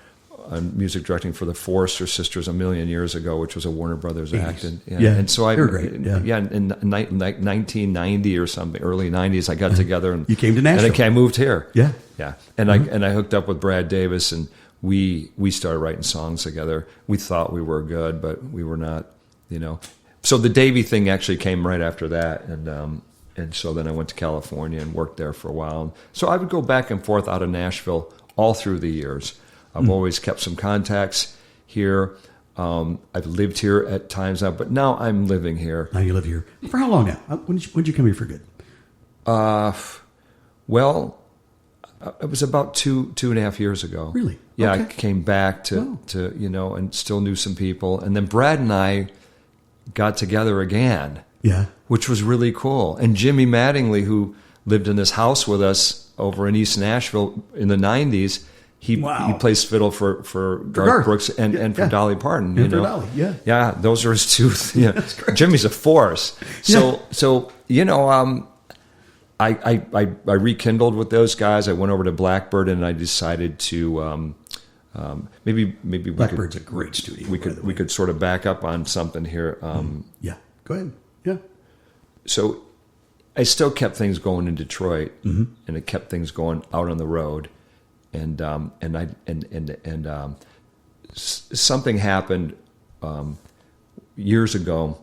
and music directing for the Forrester Sisters a million years ago, which was a Warner Brothers act. And so they were great. In 1990 or something, early 90s, I got together and you came to Nashville. And I moved here. Yeah. And I hooked up with Brad Davis, and we started writing songs together. We thought we were good, but we were not, So the Davey thing actually came right after that, and so then I went to California and worked there for a while. So I would go back and forth out of Nashville all through the years. I've always kept some contacts here. I've lived here at times now, but now I'm living here. Now you live here. For how long now? When did you come here for good? Well, it was about two and a half years ago. Really? Yeah, Okay. I came back to and still knew some people. And then Brad and I got together again. Yeah. Which was really cool. And Jimmy Mattingly, who lived in this house with us over in East Nashville in the 90s, He plays fiddle for Garth Brooks and for Dolly Parton. And for Dolly, yeah. Those are his two. Yeah, Jimmy's a force. So I rekindled with those guys. I went over to Blackbird and I decided to maybe Blackbird's a great studio. We could sort of back up on something here. Go ahead. Yeah. So I still kept things going in Detroit, and it kept things going out on the road, and something happened years ago,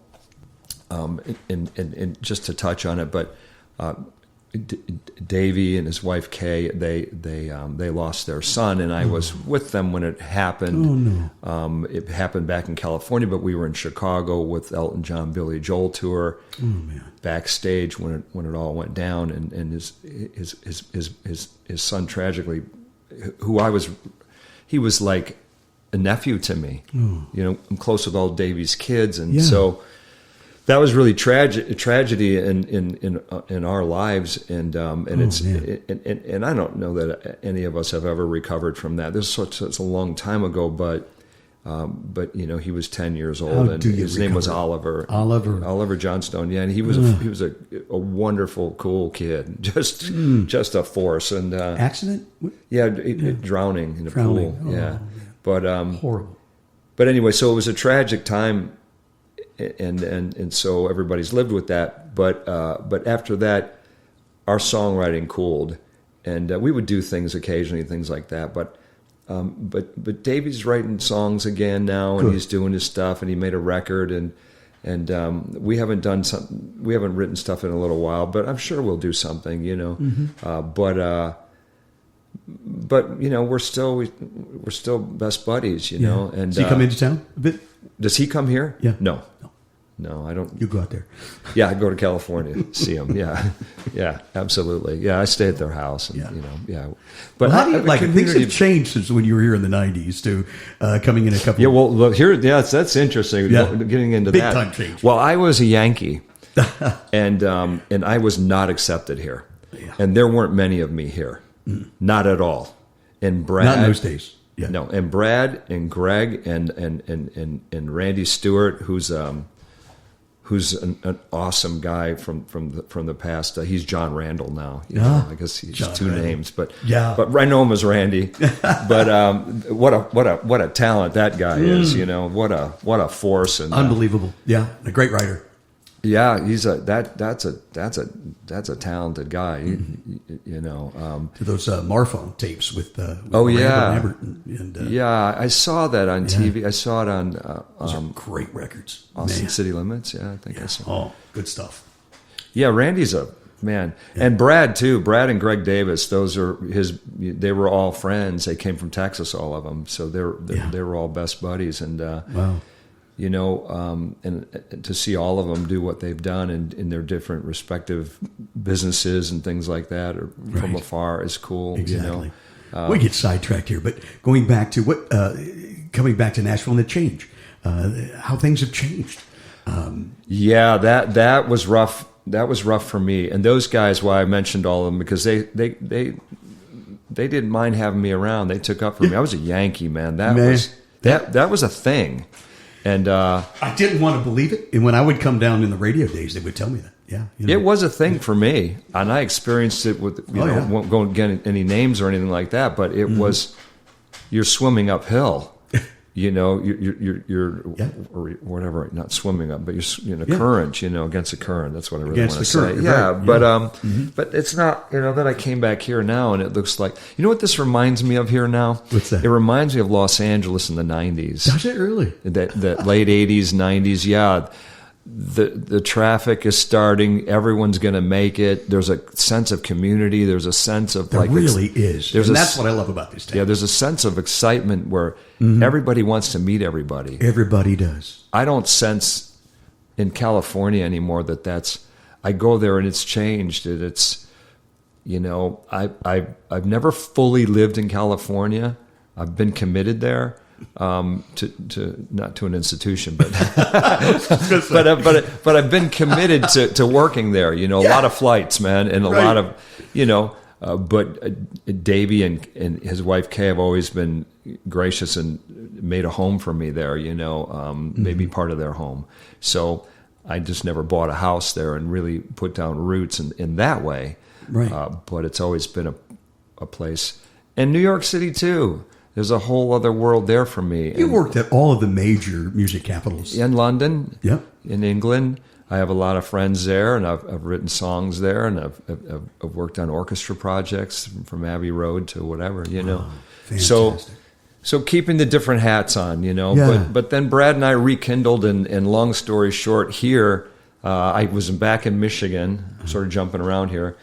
and just to touch on it, but Davey and his wife Kay, they lost their son, and I was with them when it happened. Oh no! It happened back in California, but we were in Chicago with Elton John, Billy Joel tour. Oh man! Backstage when it all went down, and his son tragically, he was like a nephew to me. Oh. I'm close with all Davey's kids, and so. That was really tragedy in our lives, and it's and I don't know that any of us have ever recovered from that. This is a long time ago, but he was 10 years old, and his name was Oliver Johnstone. Yeah, and he was a wonderful, cool kid, just a force. And accident? Yeah, drowning in a pool. Oh, yeah, but horrible. But anyway, so it was a tragic time. And so everybody's lived with that, but after that, our songwriting cooled, and we would do things occasionally, things like that. But Davey's writing songs again now, and he's doing his stuff, and he made a record, and we haven't written stuff in a little while, but I'm sure we'll do something, But we're still best buddies, know. And does he come into town a bit? Does he come here? Yeah. No, I don't. You go out there. Yeah, I go to California, see him. Yeah, absolutely. Yeah, I stay at their house. And, But how do you like it? Things have changed since when you were here in the '90s to coming in a couple. Yeah, well, look here. Yeah, that's interesting. Yeah. Getting into Big that. time change. Well, I was a Yankee, and I was not accepted here, and there weren't many of me here, not at all. And Brad, not in those days. Yeah. No, and Brad and Greg and Randy Stewart, who's an awesome guy from the past. He's John Randall now. I guess he's John two Randall. Names, but I know him as Randy. But what a talent that guy is. What a force and unbelievable. A great writer. Yeah, he's that's a talented guy. Those Marphone tapes with Lambert and I saw that on TV. I saw it on those are great records. Austin City Limits. Yeah, I think I saw. Oh, good stuff. Yeah, Randy's a man, and Brad too. Brad and Greg Davis. Those are his. They were all friends. They came from Texas, all of them. So they were all best buddies. And wow. And to see all of them do what they've done in their different respective businesses and things like that, or from afar, is cool. Exactly. We get sidetracked here, but coming back to Nashville and the change, how things have changed. That was rough. That was rough for me. And those guys, why I mentioned all of them, because they didn't mind having me around. They took up for me. I was a Yankee, man. That was a thing. And I didn't want to believe it. And when I would come down in the radio days, they would tell me that. Yeah, it was a thing for me, and I experienced it with. Won't go get any names or anything like that, but it was. You're swimming uphill. You're or whatever. Not swimming up, but you're current. Against the current. That's what I really want to say. Current, yeah, right. But it's not. Then I came back here now, and it looks like. You know what this reminds me of here now? What's that? It reminds me of Los Angeles in the '90s. Does it really? That late '80s, '90s. Yeah. The traffic is starting. Everyone's going to make it. There's a sense of community. There's a sense of there really is. And that's what I love about this town. Yeah, there's a sense of excitement where everybody wants to meet everybody. Everybody does. I don't sense in California anymore that's. I go there and it's changed. It's, I've never fully lived in California. I've been committed there. To not to an institution, but but I've been committed to working there. A lot of flights, man, and a lot of But Davey and his wife Kay have always been gracious and made a home for me there, maybe part of their home. So I just never bought a house there and really put down roots in that way. Right. But it's always been a place. And New York City, too. There's a whole other world there for me. You worked at all of the major music capitals. In London, yep. In England. I have a lot of friends there, and I've written songs there, and I've worked on orchestra projects from Abbey Road to whatever, Fantastic. So keeping the different hats on, Yeah. But then Brad and I rekindled, and long story short, here I was back in Michigan, sort of jumping around here.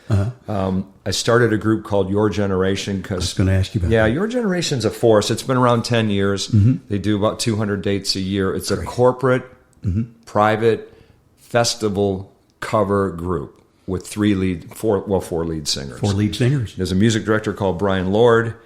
I started a group called Your Generation because I was going to ask you about that. Yeah, Your Generation's a force. It's been around 10 years. Mm-hmm. They do about 200 dates a year. It's a corporate, private festival cover group with four lead singers. 4 lead singers. There's a music director called Brian Lord,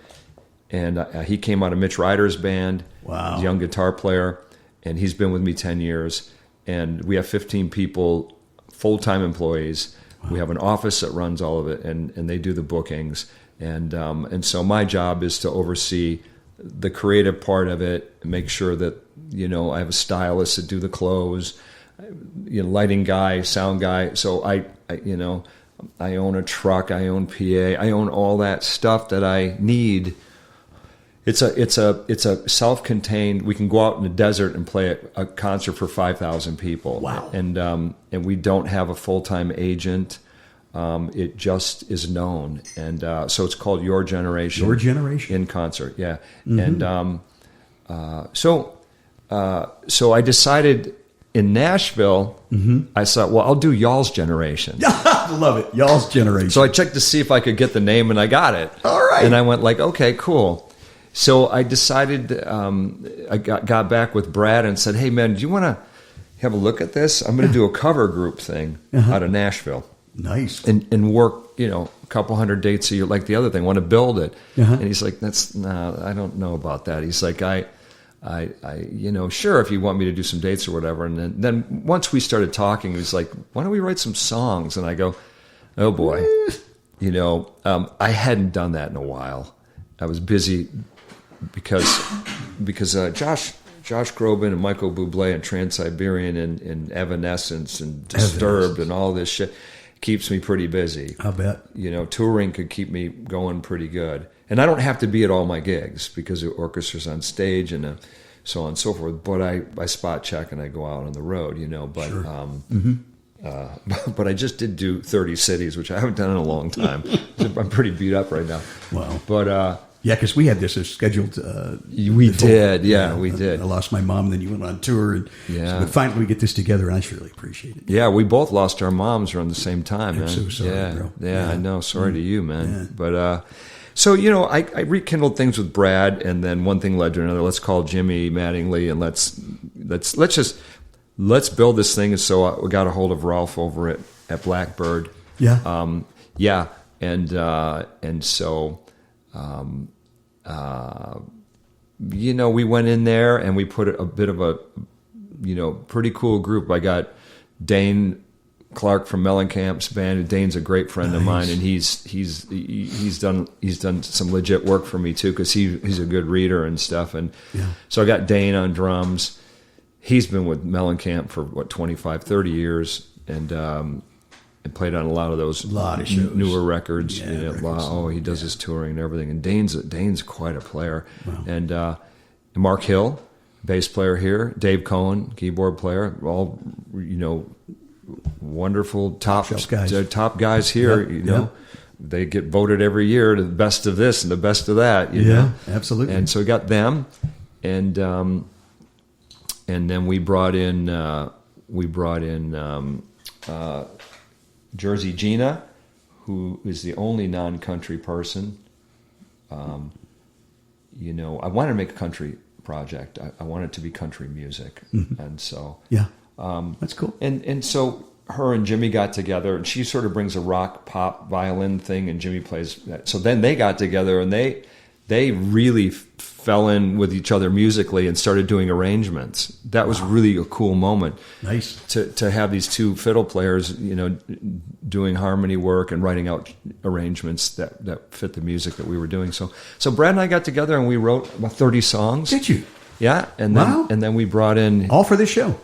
and he came out of Mitch Ryder's band. Wow. He's a young guitar player, and he's been with me 10 years. And we have 15 people, full-time employees. Wow. We have an office that runs all of it, and they do the bookings. And so my job is to oversee the creative part of it, and make sure that, I have a stylist that do the clothes, lighting guy, sound guy. So I own a truck, I own PA, I own all that stuff that I need. It's a self-contained. We can go out in the desert and play a concert for 5,000 people. Wow! And we don't have a full-time agent. It just is known, and so it's called Your Generation. Your Generation in concert, yeah. Mm-hmm. And so I decided. In Nashville, I thought, well, I'll do Y'all's Generation. I love it. Y'all's Generation. So I checked to see if I could get the name, and I got it. All right. And I went like, okay, cool. So I decided, I got back with Brad and said, hey, man, do you want to have a look at this? I'm going to do a cover group thing out of Nashville. Nice. And work, a couple hundred dates a year, like the other thing, want to build it. And he's like, I don't know about that. He's like, I sure, if you want me to do some dates or whatever. And then once we started talking, he was like, why don't we write some songs? And I go, oh boy, I hadn't done that in a while. I was busy because Josh Groban and Michael Bublé and Trans-Siberian and Evanescence and Disturbed and all this shit keeps me pretty busy. I'll bet. Touring could keep me going pretty good. And I don't have to be at all my gigs because the orchestra's on stage and so on and so forth. But I spot check and I go out on the road, But Sure. But I just did do 30 cities, which I haven't done in a long time. I'm pretty beat up right now. Wow. But yeah, because we had this as scheduled. We did. I lost my mom, and then you went on tour, and so finally we get this together, and I surely appreciate it. Yeah, we both lost our moms around the same time. I'm man. so sorry, bro. Yeah, I know. Sorry to you, man. Yeah. But so I rekindled things with Brad, and then one thing led to another. Let's call Jimmy Mattingly, and let's build this thing. And so we got a hold of Ralph over at Blackbird. Yeah. And so. We went in there and we put a bit of a, pretty cool group. I got Dane Clark from Mellencamp's band. Dane's a great friend of mine, and he's done some legit work for me too, because he's a good reader and stuff. And so I got Dane on drums. He's been with Mellencamp for 25, 30 years, and played on a lot of those newer records. He does his touring and everything. And Dane's quite a player. Wow. And Mark Hill, bass player here. Dave Cohen, keyboard player. All wonderful top guys here. They get voted every year to the best of this and the best of that. You know? Absolutely. And so we got them, and then we brought in Jersey Gina, who is the only non-country person. I wanted to make a country project. I wanted it to be country music, and so that's cool. And so her and Jimmy got together, and she sort of brings a rock pop violin thing, and Jimmy plays that. So then they got together, and they they really fell in with each other musically and started doing arrangements. That was really a cool moment. Nice to have these two fiddle players, doing harmony work and writing out arrangements that fit the music that we were doing. So Brad and I got together and we wrote about 30 songs. Did you? Yeah, and then we brought in all for this show.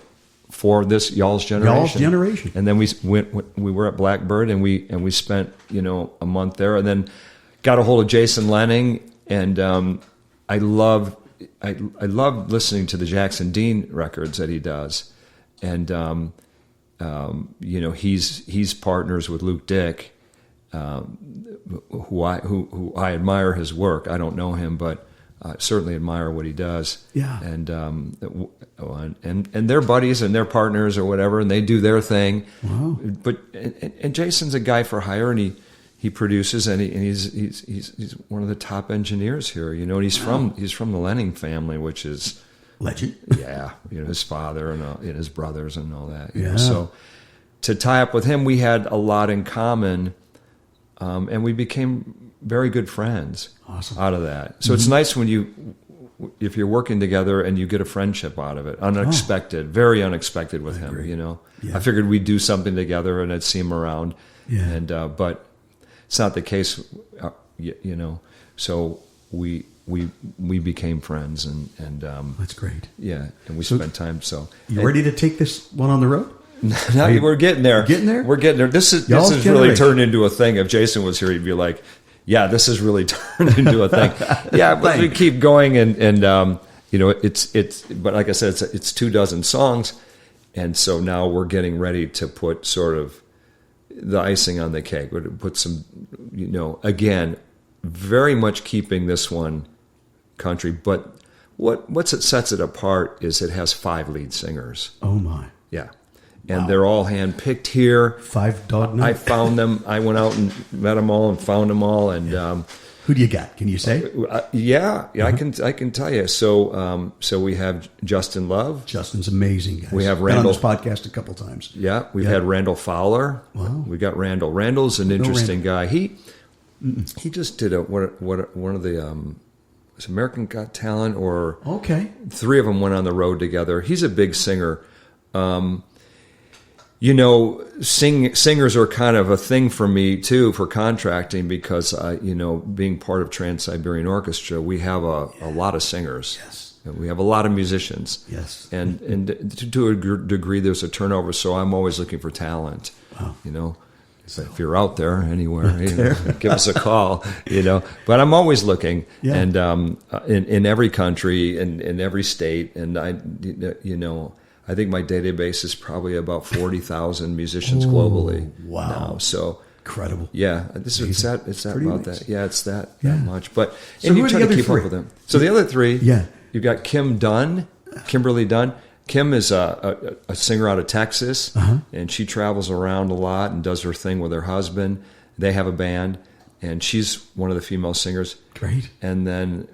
For this Y'all's Generation. And then we were at Blackbird and we spent, a month there, and then got a hold of Jason Lenning, and I love listening to the Jackson Dean records that he does. And he's partners with Luke Dick, who I admire his work. I don't know him, but certainly admire what he does. Yeah. And they're buddies and they're partners or whatever, and they do their thing. Wow. But and Jason's a guy for hire, and he produces, and he's one of the top engineers here. And he's from the Lenning family, which is legend. Yeah. His father and his brothers and all that. Yeah. So to tie up with him, we had a lot in common, and we became very good friends. Awesome. Out of that. So it's nice when if you're working together and you get a friendship out of it. Unexpected, very unexpected with him, Yeah. I figured we'd do something together and I'd see him around. Yeah. And, but it's not the case, so we became friends and that's great. Yeah. And we spent time. So you ready to take this one on the road? No, we're getting there. Getting there? We're getting there. This is really turned into a thing. If Jason was here, he'd be like, yeah, this has really turned into a thing. Yeah, but we keep going, and it's. But like I said, it's 24 songs, and so now we're getting ready to put sort of the icing on the cake. We're to put some, again, very much keeping this one country. But what sets it apart is it has 5 lead singers. Oh my! Yeah. And they're all handpicked here. 5 dog night. I found them. I went out and met them all and found them all. And who do you got? Can you say? Yeah. I can tell you. So we have Justin Love. Justin's amazing, guys. We have Randall. Randall. Been on this podcast a couple times. Yeah, we've had Randall Fowler. Wow. We got Randall. Randall's an interesting guy. He just did one of the was American Got Talent, or 3 of them went on the road together. He's a big singer. Singers are kind of a thing for me too, for contracting, because being part of Trans-Siberian Orchestra, we have a lot of singers. Yes. We have a lot of musicians. Yes. And to a degree, there's a turnover. So I'm always looking for talent. Wow. So if you're out there anywhere, give us a call. But I'm always looking, and in every country and in every state, and I think my database is probably about 40,000 musicians globally. Wow! Now. So incredible. Yeah, it's that about that. Yeah, it's that much. But so and you try to keep 3? up with them. So the other 3, you've got Kimberly Dunn. Kim is a singer out of Texas, and she travels around a lot and does her thing with her husband. They have a band, and she's one of the female singers. Great. And then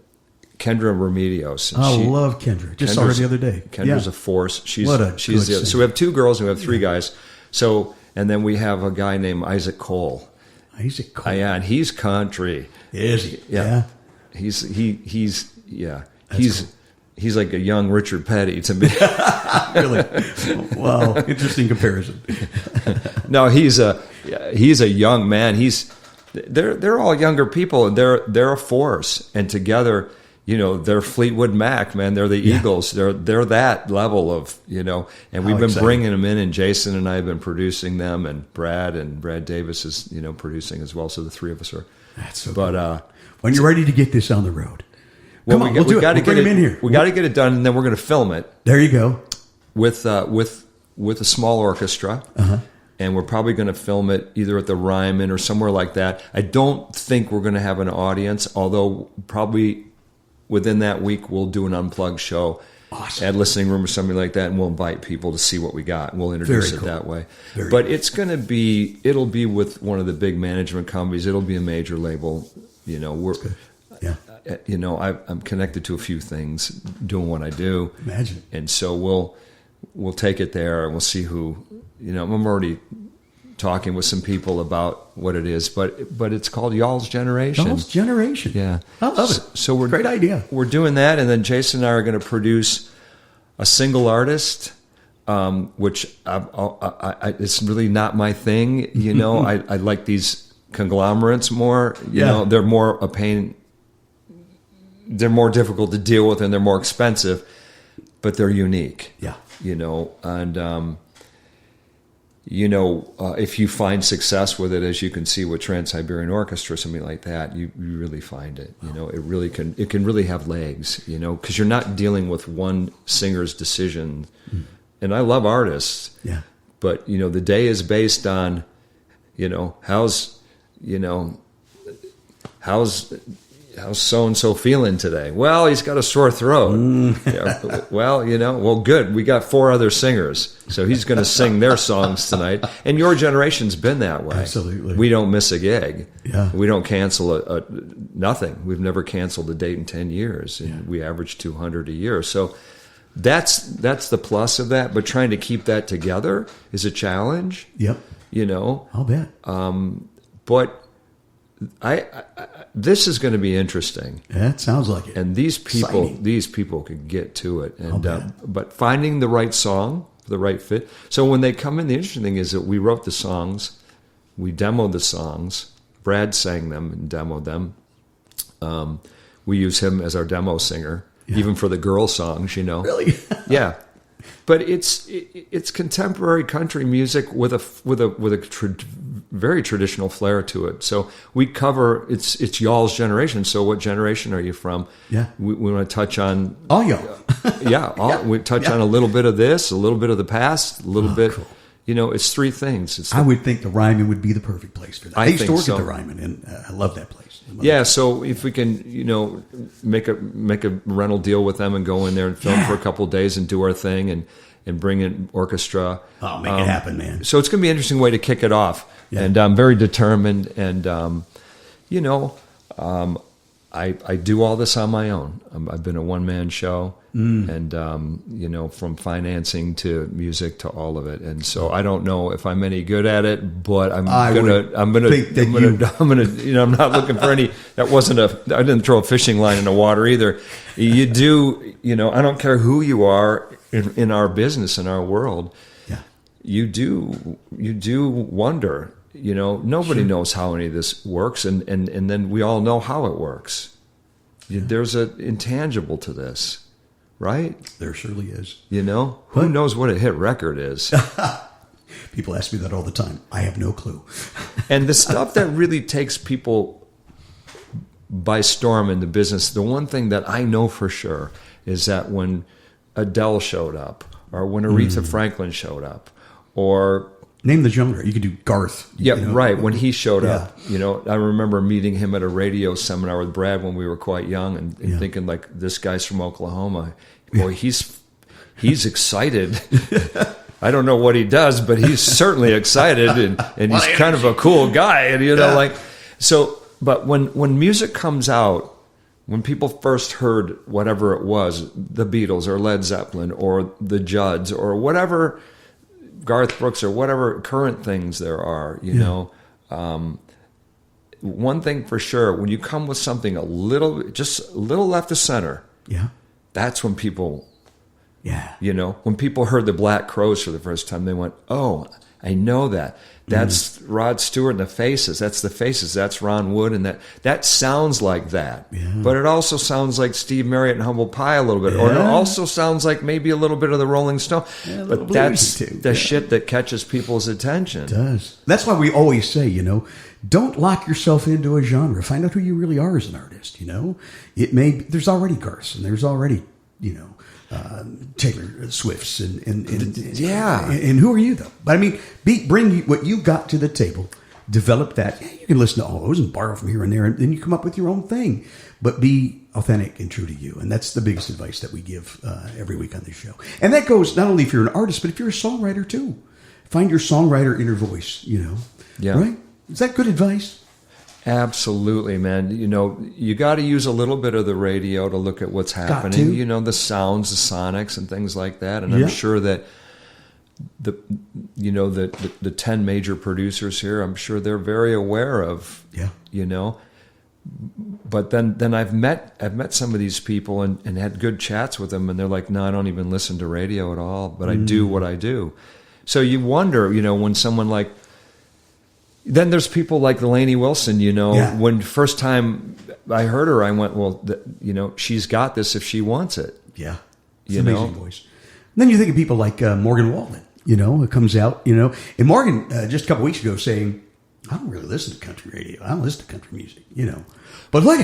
Kendra Remedios. Love Kendra. Just saw her the other day. She's a force. She's good so we have 2 girls and we have 3 guys. So, and then we have a guy named Isaac Cole. Isaac Cole. Yeah, and he's country. Is he? Yeah. He's like a young Richard Petty to me. Really? Wow. Interesting comparison. No, he's a young man. They're all younger people, and they're a force, and together, they're Fleetwood Mac, man. They're the Eagles. They're that level of, and we've been bringing them in, and Jason and I have been producing them, and Brad Davis is, producing as well. So the 3 of us are. That's so cool. When you're ready to get this on the road, well, we got to get it in here. We got to get it done, and then we're going to film it. There you go. With a small orchestra. And we're probably going to film it either at the Ryman or somewhere like that. I don't think we're going to have an audience, although probably within that week we'll do an unplugged show at Listening Room or something like that, and we'll invite people to see what we got, and we'll introduce it that way. But it's going to be, it'll be with one of the big management companies. It'll be a major label. I'm connected to a few things doing what I do. Imagine. And so we'll take it there, and we'll see who. I'm already talking with some people about what it is, but it's called Y'all's Generation. Y'all's Generation. Yeah. I love it. So we're great idea. We're doing that, and then Jason and I are going to produce a single artist, which it's really not my thing. You know, I like these conglomerates more. You know, they're more a pain. They're more difficult to deal with, and they're more expensive, but they're unique. Yeah. You know, and if you find success with it, as you can see with Trans-Siberian Orchestra, something like that, you really find it. You know, it can really have legs. You know, because you're not dealing with one singer's decision. And I love artists. Yeah. But you know, the day is based on, you know, how's so and so feeling today? Well, he's got a sore throat. Yeah, well, good. We got 4 other singers, so he's going to sing their songs tonight. And your generation's been that way. Absolutely. We don't miss a gig. Yeah. We don't cancel nothing. We've never canceled a date in 10 years, and we average 200 a year. So that's the plus of that. But trying to keep that together is a challenge. Yep. You know. I'll bet. But this is going to be interesting. That sounds like it. And these people could get to it. And but finding the right song, the right fit. So when they come in, the interesting thing is that we wrote the songs, we demoed the songs. Brad sang them and demoed them. We use him as our demo singer, even for the girl songs. You know, really, yeah. But it's contemporary country music with a very traditional flair to it. So we cover it's y'all's generation. So what generation are you from? Yeah, we want to touch on all y'all. We touch on a little bit of this, a little bit of the past, a little bit. Cool. You know, it's 3 things. I would think the Ryman would be the perfect place for that. I used to work at the Ryman, and I love that place. So if we can, you know, make a rental deal with them and go in there and film for a couple of days and do our thing and bring in orchestra. Oh, make it happen, man. So it's going to be an interesting way to kick it off. Yeah. And I'm very determined. And, I do all this on my own. I've been a one-man show. And, from financing to music to all of it. And so I don't know if I'm any good at it, but I'm not looking for any, I didn't throw a fishing line in the water either. You do, I don't care who you are in our business, in our world. Yeah. You do wonder, nobody knows how any of this works. And then we all know how it works. Yeah. There's an intangible to this. Right? There surely is. Who knows what a hit record is? People ask me that all the time. I have no clue. And the stuff that really takes people by storm in the business, the one thing that I know for sure is that when Adele showed up, or when Aretha Franklin showed up, or... Name the genre. You could do Garth. Right. When he showed up, I remember meeting him at a radio seminar with Brad when we were quite young and thinking, like, this guy's from Oklahoma. Boy, he's excited. I don't know what he does, but he's certainly excited, and he's kind of a cool guy. And, but when music comes out, when people first heard whatever it was, the Beatles or Led Zeppelin or the Judds or whatever... Garth Brooks or whatever current things there are, one thing for sure, when you come with something just a little left of center, that's when people, when people heard the Black Crowes for the first time, they went, oh, I know that. That's Rod Stewart and the Faces. That's the Faces. That's Ron Wood. And that sounds like that. Yeah. But it also sounds like Steve Marriott and Humble Pie a little bit. Yeah. Or it also sounds like maybe a little bit of the Rolling Stone. Yeah, but that's the shit that catches people's attention. It does. That's why we always say, don't lock yourself into a genre. Find out who you really are as an artist, It may be, there's already Garths and there's already, Taylor Swifts and who are you though? But I mean, bring what you got to the table, develop that. Yeah, you can listen to all those and borrow from here and there, and then you come up with your own thing. But be authentic and true to you, and that's the biggest advice that we give every week on this show. And that goes not only if you're an artist, but if you're a songwriter too. Find your songwriter inner voice. Right? Is that good advice? Absolutely, man. You got to use a little bit of the radio to look at what's happening. The sounds, the sonics, and things like that. And I'm sure that the 10 major producers here, I'm sure they're very aware of, but then I've met some of these people and had good chats with them, and they're like, no, I don't even listen to radio at all, but I do what I do. So you wonder, when someone like, then there's people like Lainey Wilson, when first time I heard her, I went, well, she's got this if she wants it. Yeah. It's an amazing voice. And then you think of people like Morgan Wallen, it comes out, and Morgan just a couple weeks ago saying, I don't really listen to country radio. I don't listen to country music, But look,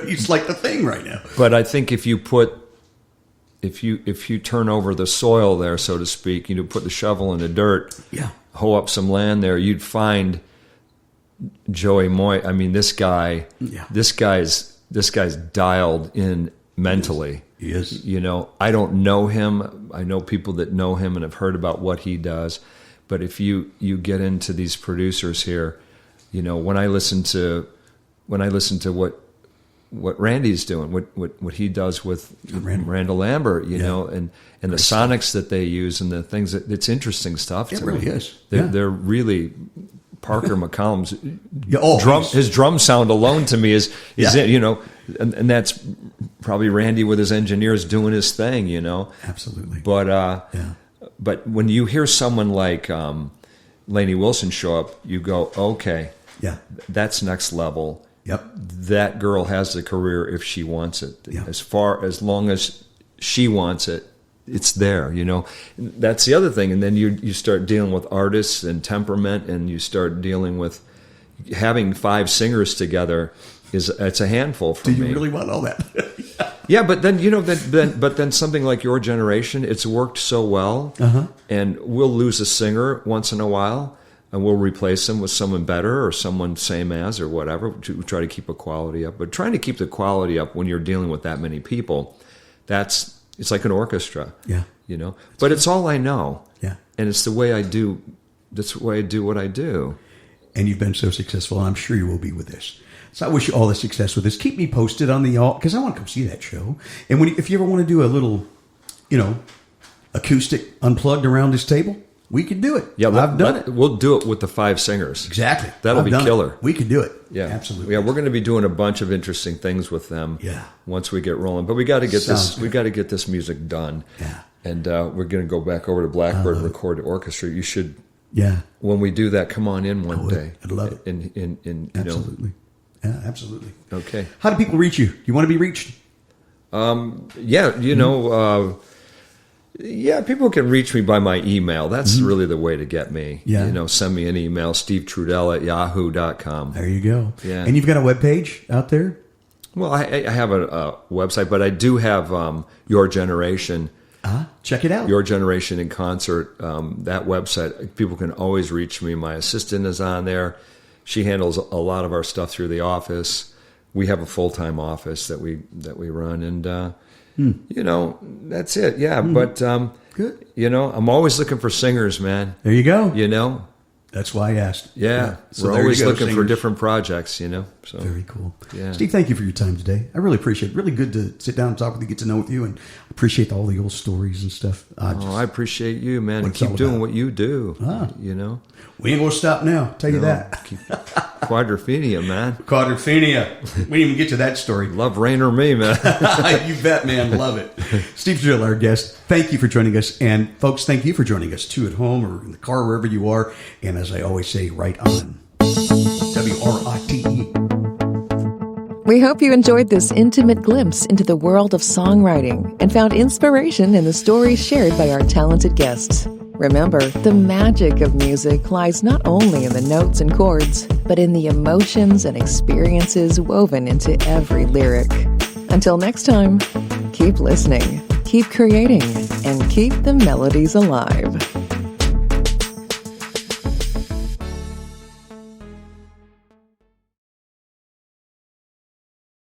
he's like the thing right now. But I think if you turn over the soil there, so to speak, put the shovel in the dirt, hoe up some land there, you'd find Joey Moy. I mean, this guy's dialed in mentally. He is. I don't know him. I know people that know him and have heard about what he does. But if you get into these producers here, when I listen to what Randy's doing, what he does with Randall Lambert, and the sonics that they use and the things it's interesting stuff. It really is. They're really Parker McCollum's drum. His drum sound alone to me is and that's probably Randy with his engineers doing his thing, Absolutely. But when you hear someone like Lainey Wilson show up, you go, okay, that's next level. Yep. That girl has the career if she wants it. Yep. As long as she wants it, it's there, That's the other thing. And then you start dealing with artists and temperament, and you start dealing with having 5 singers together. It's a handful for me. Do you really want all that? Yeah, but then then something like Your Generation, it's worked so well, and we'll lose a singer once in a while, and we'll replace them with someone better or someone same as or whatever to try to keep a quality up. But trying to keep the quality up when you're dealing with that many people, it's like an orchestra. Yeah, But it's all I know. Yeah, and it's the way I do. That's the way I do what I do. And you've been so successful, and I'm sure you will be with this. So I wish you all the success with this. Keep me posted on because I want to come see that show. And if you ever want to do a little, acoustic unplugged around this table, we could do it. Yeah, I've done it. We'll do it with the 5 singers. Exactly. That'll be killer. We could do it. Yeah, absolutely. Yeah, we're going to be doing a bunch of interesting things with them. Yeah. Once we get rolling, but we got to get this. We got to get this music done. Yeah. And we're going to go back over to Blackbird and record the orchestra. You should. Yeah. When we do that, come on in one day. I'd love it. And absolutely. Yeah, absolutely. Okay. How do people reach you? Do you want to be reached? People can reach me by my email. That's really the way to get me. Yeah. Send me an email, stevetrudell@yahoo.com. There you go. Yeah. And you've got a webpage out there? Well, I have a website, but I do have Your Generation. Check it out. Your Generation in Concert. That website, people can always reach me. My assistant is on there. She handles a lot of our stuff through the office. We have a full-time office that we run, and that's it. Yeah, but good. I'm always looking for singers, man. There you go. That's why I asked. Yeah. So we're always looking for different projects, So very cool. Yeah. Steve, thank you for your time today. I really appreciate it. Really good to sit down and talk with you, get to know with you, and appreciate all the old stories and stuff. I appreciate you, man. And keep doing what you do. We ain't going to stop now, I'll tell you that. Quadrophenia, man. Quadrophenia. We didn't even get to that story. Love rain or me, man. You bet, man. Love it. Steve Trudell, our guest. Thank you for joining us. And folks, thank you for joining us too at home or in the car, wherever you are. And as I always say, right on. WRITE. We hope you enjoyed this intimate glimpse into the world of songwriting and found inspiration in the stories shared by our talented guests. Remember, the magic of music lies not only in the notes and chords, but in the emotions and experiences woven into every lyric. Until next time, keep listening, keep creating, and keep the melodies alive.